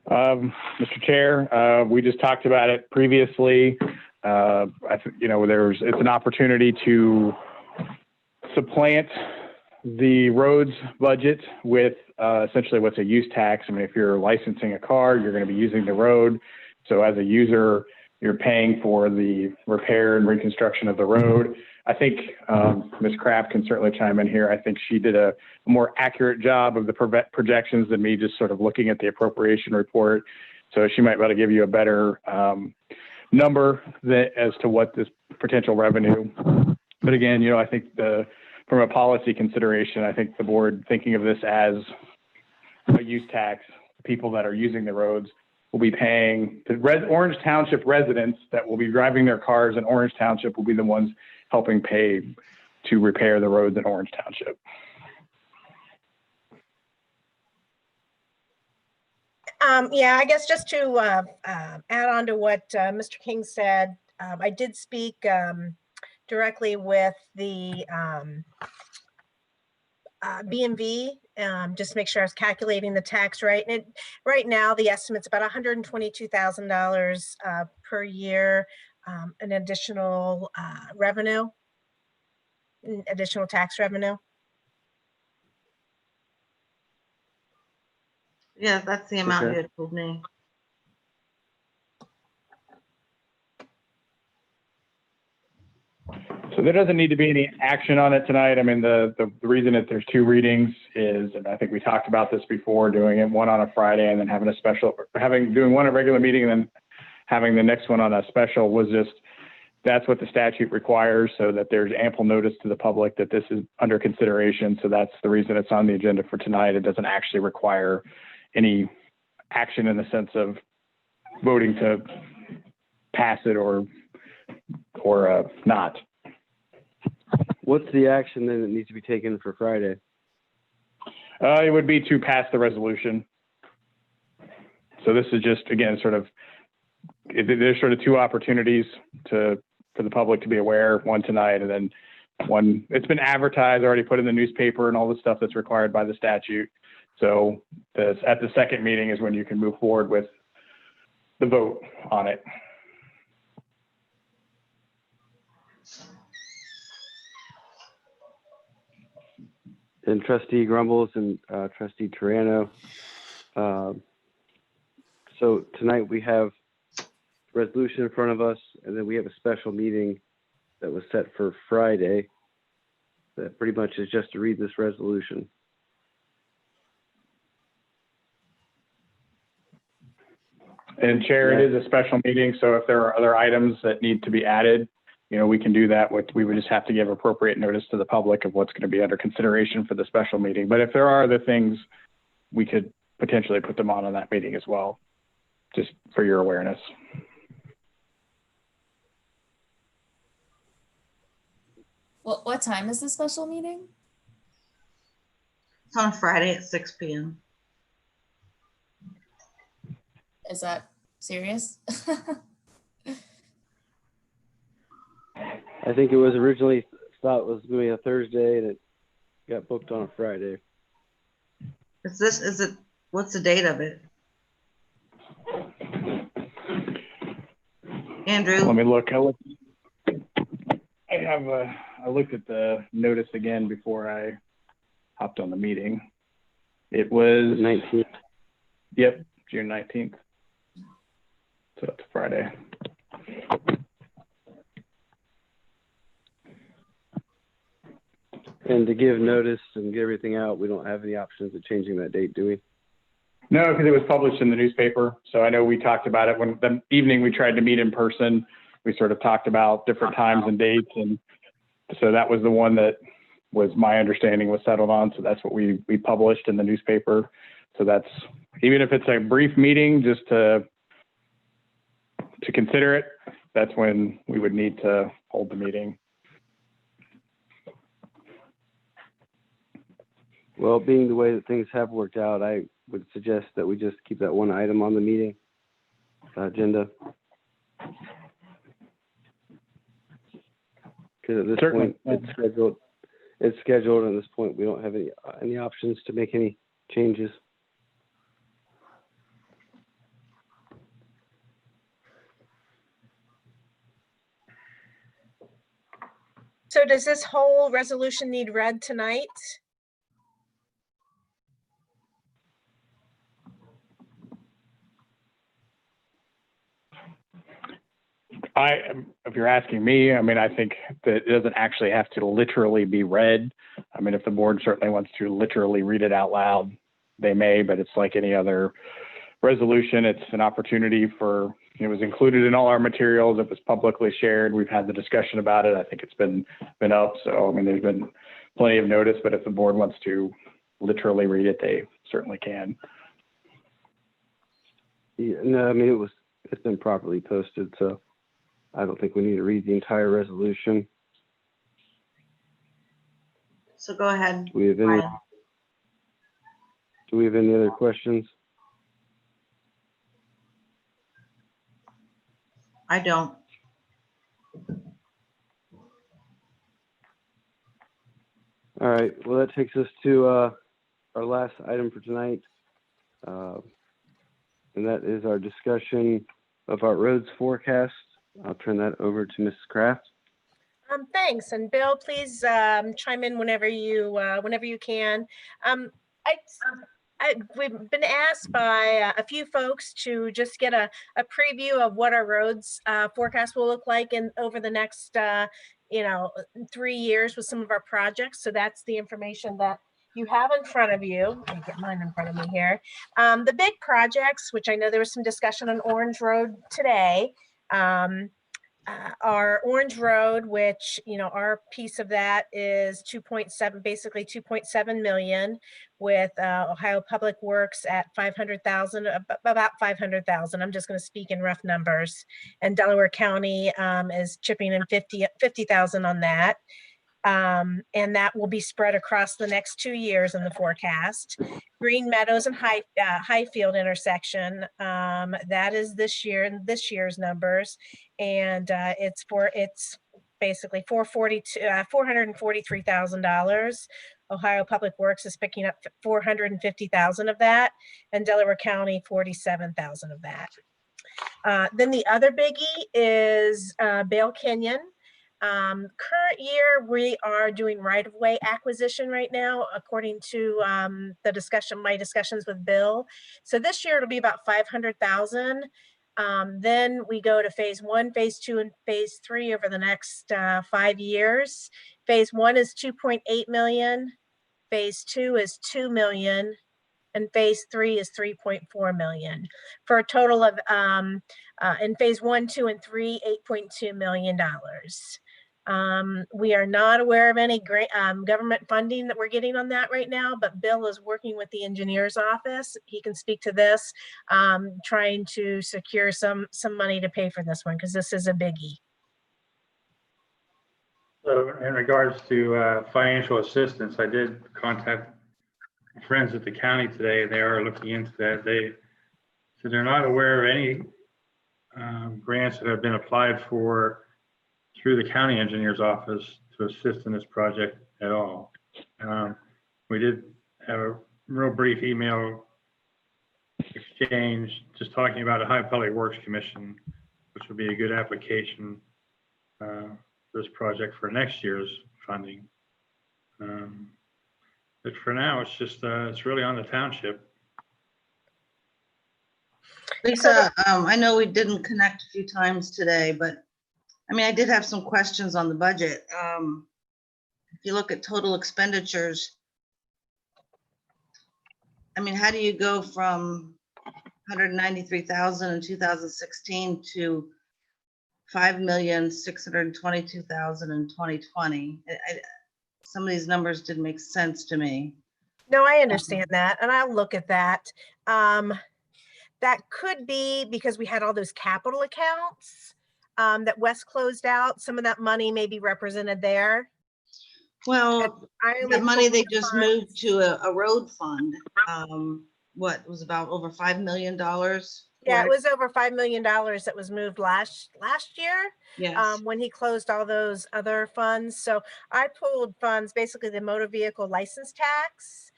Mr. Chair, we just talked about it previously. I think, it's an opportunity to supplant the roads budget with essentially what's a use tax. I mean, if you're licensing a car, you're going to be using the road. So as a user, you're paying for the repair and reconstruction of the road. I think Ms. Kraft can certainly chime in here. I think she did a more accurate job of the projections than me just sort of looking at the appropriation report. So she might be able to give you a better number as to what this potential revenue. But again, I think from a policy consideration, I think the board thinking of this as a use tax, people that are using the roads will be paying. The Orange Township residents that will be driving their cars in Orange Township will be the ones helping pay to repair the roads in Orange Township. Yeah, I guess just to add on to what Mr. King said, I did speak directly with the B&V, just to make sure I was calculating the tax right. And right now, the estimate's about $122,000 per year, an additional additional tax revenue. Yeah, that's the amount Okay. you had told me. So there doesn't need to be any action on it tonight. I mean, the reason that there's two readings is, and I think we talked about this before, doing it one on a Friday and then doing one a regular meeting and then having the next one on a special was just, that's what the statute requires, so that there's ample notice to the public that this is under consideration. So that's the reason it's on the agenda for tonight. It doesn't actually require any action in the sense of voting to pass it or not. What's the action then that needs to be taken for Friday? It would be to pass the resolution. So this is just, again, there's sort of two opportunities for the public to be aware, one tonight and then one, it's been advertised, already put in the newspaper and all the stuff that's required by the statute. So at the second meeting is when you can move forward with the vote on it. And Trustee Grumbles and Trustee Tarano. So tonight we have resolution in front of us, and then we have a special meeting that was set for Friday. That pretty much is just to read this resolution. And Chair, it is a special meeting, so if there are other items that need to be added, we can do that. We would just have to give appropriate notice to the public of what's going to be under consideration for the special meeting. But if there are other things, we could potentially put them on that meeting as well, just for your awareness. Well, what time is the special meeting? It's on Friday at 6 p.m. Is that serious? I think it was originally thought it was going to be a Thursday, and it got booked on a Friday. What's the date of it? Andrew? Let me look. I looked at the notice again before I hopped on the meeting. It was 19th. Yep, June 19th. So that's Friday. And to give notice and get everything out, we don't have any options of changing that date, do we? No, because it was published in the newspaper. So I know we talked about it when the evening we tried to meet in person. We sort of talked about different times and dates. And so that was the one that was my understanding was settled on. So that's what we published in the newspaper. So that's, even if it's a brief meeting, just to consider it, that's when we would need to hold the meeting. Well, being the way that things have worked out, I would suggest that we just keep that one item on the meeting agenda. Because at this Certainly. point, it's scheduled, and at this point, we don't have any options to make any changes. So does this whole resolution need read tonight? If you're asking me, I mean, I think that it doesn't actually have to literally be read. I mean, if the board certainly wants to literally read it out loud, they may, but it's like any other resolution. It's an opportunity for, it was included in all our materials. It was publicly shared. We've had the discussion about it. I think it's been up. So, I mean, there's been plenty of notice, but if the board wants to literally read it, they certainly can. Yeah, no, I mean, it's been properly posted, so I don't think we need to read the entire resolution. So go ahead. Do we have any other questions? I don't. All right, well, that takes us to our last item for tonight. And that is our discussion of our roads forecast. I'll turn that over to Mrs. Kraft. Thanks, and Bill, please chime in whenever you can. We've been asked by a few folks to just get a preview of what our roads forecast will look like over the next 3 years with some of our projects. So that's the information that you have in front of you. Let me get mine in front of me here. The big projects, which I know there was some discussion on Orange Road today. Our Orange Road, which, our piece of that is 2.7, basically 2.7 million, with Ohio Public Works at 500,000, about 500,000. I'm just going to speak in rough numbers. And Delaware County is chipping in 50,000 on that. And that will be spread across the next 2 years in the forecast. Green Meadows and Highfield intersection, that is this year's numbers, and it's basically $443,000. Ohio Public Works is picking up 450,000 of that, and Delaware County 47,000 of that. Then the other biggie is Bale Canyon. Current year, we are doing right-of-way acquisition right now, according to my discussions with Bill. So this year it'll be about 500,000. Then we go to phase 1, phase 2, and phase 3 over the next 5 years. Phase 1 is 2.8 million. Phase 2 is 2 million. And phase 3 is 3.4 million, for a total of in phase 1, 2, and 3, $8.2 million. We are not aware of any government funding that we're getting on that right now, but Bill is working with the engineer's office. He can speak to this, trying to secure some money to pay for this one, because this is a biggie. So in regards to financial assistance, I did contact friends at the county today, and they are looking into that. They said they're not aware of any grants that have been applied for through the county engineer's office to assist in this project at all. We did have a real brief email exchange just talking about a Ohio Public Works Commission, which would be a good application for this project for next year's funding. But for now, it's just, it's really on the township. Lisa, I know we didn't connect a few times today, but I mean, I did have some questions on the budget. If you look at total expenditures, I mean, how do you go from 193,000 in 2016 to 5,622,000 in 2020? Some of these numbers didn't make sense to me. No, I understand that, and I'll look at that. That could be because we had all those capital accounts that Wes closed out. Some of that money may be represented there. Well, the money they just moved to a road fund, what was about over $5 million Yeah, it correct? was over $5 million that was moved last year. Yes. When he closed all those other funds. So I pulled funds, basically the motor vehicle license tax,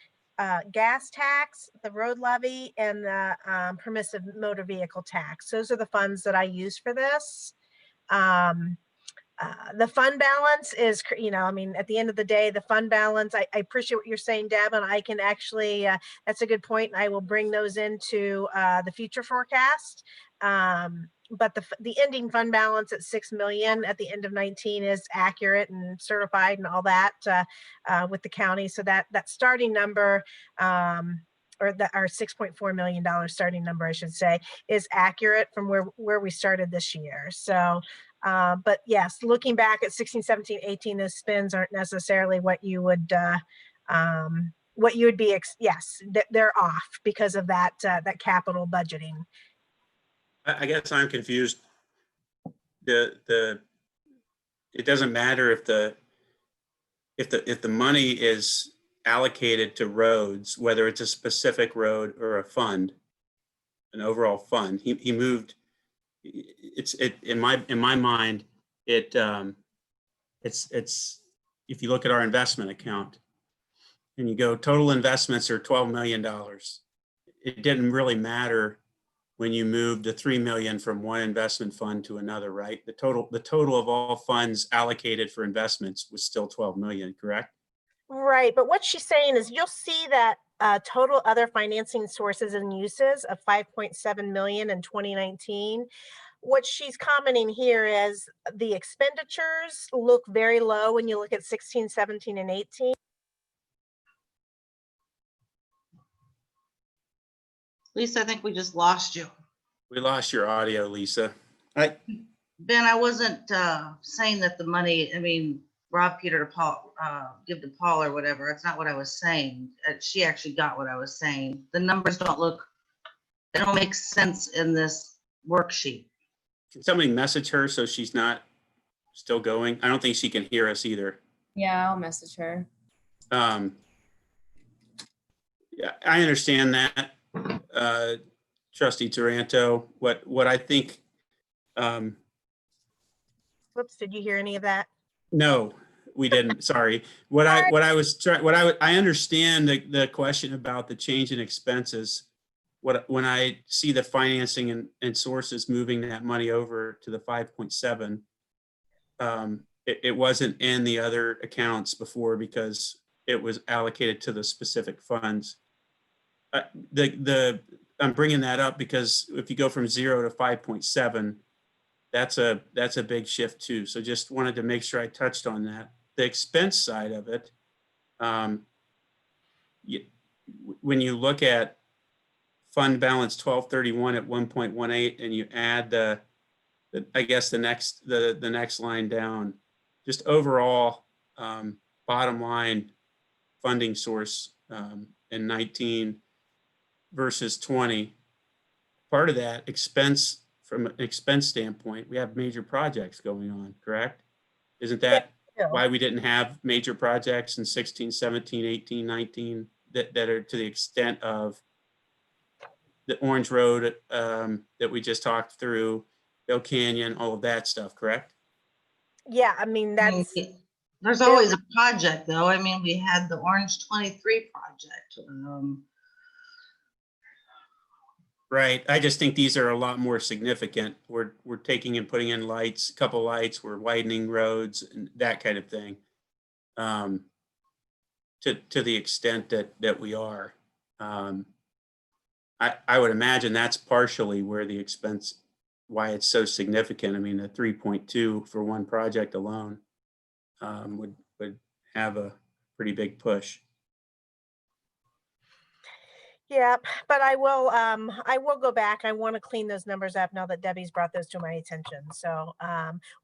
gas tax, the road levy, and the permissive motor vehicle tax. Those are the funds that I use for this. The fund balance is, I mean, at the end of the day, the fund balance, I appreciate what you're saying, Deb, and I can actually, that's a good point. And I will bring those into the future forecast. But the ending fund balance at 6 million at the end of 19 is accurate and certified and all that with the county. So that starting number, or our $6.4 million starting number, I should say, is accurate from where we started this year. So, but yes, looking back at 16, 17, 18, those spends aren't necessarily what you would be, yes, they're off because of that capital budgeting. I guess I'm confused. It doesn't matter if the money is allocated to roads, whether it's a specific road or a fund, an overall fund. He moved. In my mind, it's if you look at our investment account and you go total investments are $12 million. It didn't really matter when you moved the 3 million from one investment fund to another, right? The total of all funds allocated for investments was still 12 million, correct? Right, but what she's saying is you'll see that total other financing sources and uses of 5.7 million in 2019. What she's commenting here is the expenditures look very low when you look at 16, 17, and 18. Lisa, I think we just lost you. We lost your audio, Lisa. Ben, I wasn't saying that the money, I mean, rob Peter to Paul, give to Paul or whatever. That's not what I was saying. She actually got what I was saying. The numbers they don't make sense in this worksheet. Can somebody message her so she's not still going? I don't think she can hear us either. Yeah, I'll message her. Yeah, I understand that, Trustee Taranto. What I think. Whoops, did you hear any of that? No, we didn't. Sorry. I understand the question about the change in expenses. When I see the financing and sources moving that money over to the 5.7, it wasn't in the other accounts before because it was allocated to the specific funds. I'm bringing that up because if you go from 0 to 5.7, that's a big shift too. So just wanted to make sure I touched on that. The expense side of it, when you look at fund balance 1231 at 1.18 and you add I guess the next line down, just overall bottom line funding source in 19 versus 20. Part of that expense, from an expense standpoint, we have major projects going on, correct? Isn't that why we didn't have major projects in 16, 17, 18, 19 that are to the extent of the Orange Road that we just talked through, Bill Canyon, all of that stuff, correct? Yeah, I mean, that's. There's always a project though. I mean, we had the Orange 23 project. Right. I just think these are a lot more significant. We're taking and putting in lights, a couple lights, we're widening roads and that kind of thing. To the extent that we are. I would imagine that's partially where the expense, why it's so significant. I mean, the 3.2 for one project alone would have a pretty big push. Yeah, but I will go back. I want to clean those numbers up now that Debbie's brought those to my attention. So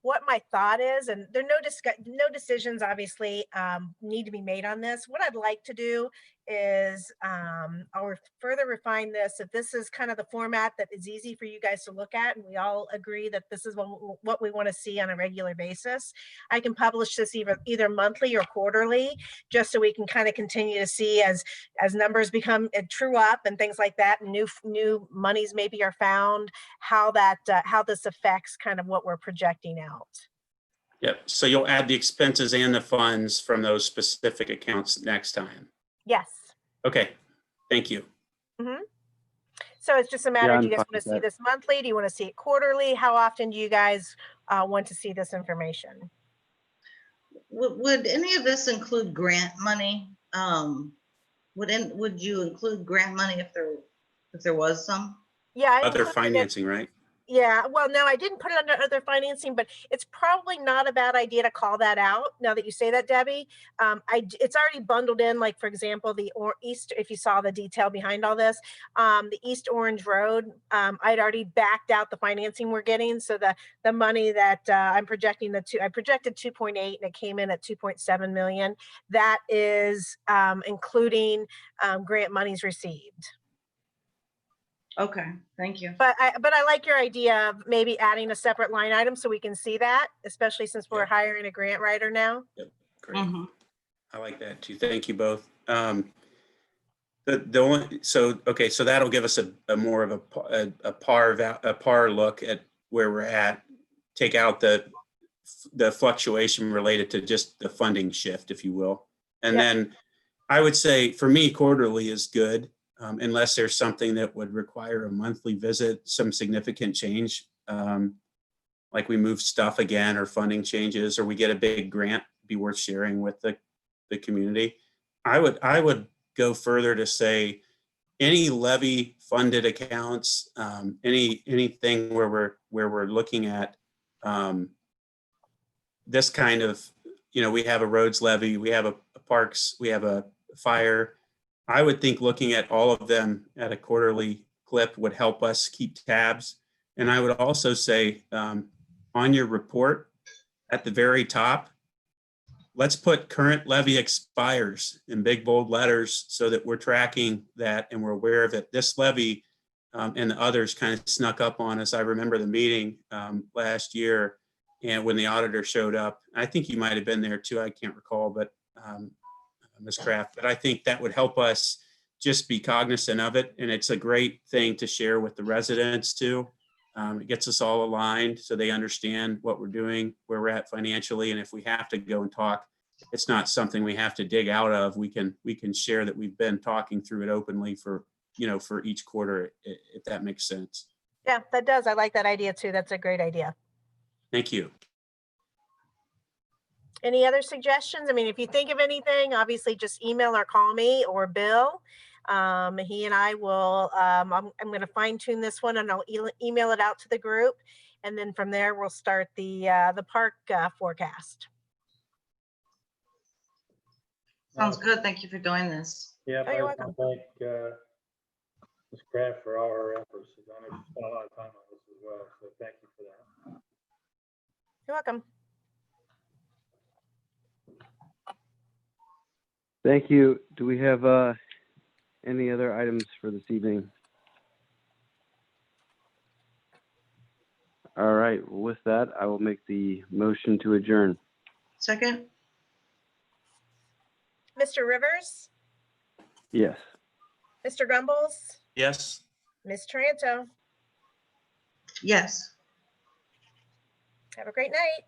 what my thought is, and there are no decisions obviously need to be made on this. What I'd like to do is I'll further refine this. If this is kind of the format that is easy for you guys to look at, and we all agree that this is what we want to see on a regular basis, I can publish this either monthly or quarterly, just so we can kind of continue to see as numbers become true up and things like that, and new monies maybe are found, how this affects kind of what we're projecting out. Yep. So you'll add the expenses and the funds from those specific accounts next time. Yes. Okay. Thank you. So it's just a matter, Yeah, do you I'm guys fine want with to see that. this monthly? Do you want to see it quarterly? How often do you guys want to see this information? Would any of this include grant money? Would you include grant money if there was some? Yeah, I Other included it. financing, right? Yeah, well, no, I didn't put it under other financing, but it's probably not a bad idea to call that out now that you say that, Debbie. It's already bundled in, like, for example, the East, if you saw the detail behind all this, the East Orange Road, I'd already backed out the financing we're getting. So the money that I projected 2.8 and it came in at 2.7 million. That is including grant monies received. Okay, thank you. But I like your idea of maybe adding a separate line item so we can see that, especially since we're Yeah. hiring a grant writer now. Yep. Great. Mhm. I like that too. Thank you both. So that'll give us a more of a par look at where we're at. Take out the fluctuation related to just the funding shift, if you will. And Yep. then I would say for me, quarterly is good, unless there's something that would require a monthly visit, some significant change, like we move stuff again or funding changes, or we get a big grant, be worth sharing with the community. I would go further to say any levy funded accounts, anything where we're looking at this kind of, we have a roads levy, we have a parks, we have a fire. I would think looking at all of them at a quarterly clip would help us keep tabs. And I would also say on your report at the very top, let's put current levy expires in big bold letters so that we're tracking that and we're aware of it. This levy and the others kind of snuck up on us. I remember the meeting last year, and when the auditor showed up, I think you might have been there too, I can't recall, but Ms. Kraft, but I think that would help us just be cognizant of it. And it's a great thing to share with the residents too. It gets us all aligned so they understand what we're doing, where we're at financially. And if we have to go and talk, it's not something we have to dig out of. We can share that we've been talking through it openly for each quarter, if that makes sense. Yeah, that does. I like that idea too. That's a great idea. Thank you. Any other suggestions? I mean, if you think of anything, obviously just email or call me or Bill. He and I will, I'm going to fine tune this one and I'll email it out to the group. And then from there, we'll start the park forecast. Sounds good. Thank you for doing this. Yeah, Oh, you're I welcome. want to thank Ms. Kraft for all her efforts. I know she spent a lot of time on this as well, so thank you for that. You're welcome. Thank you. Do we have any other items for this evening? All right. With that, I will make the motion to adjourn. Second? Mr. Rivers, Yes. Mr. Grumbles, Yes. Ms. Taranto. Yes. Have a great night.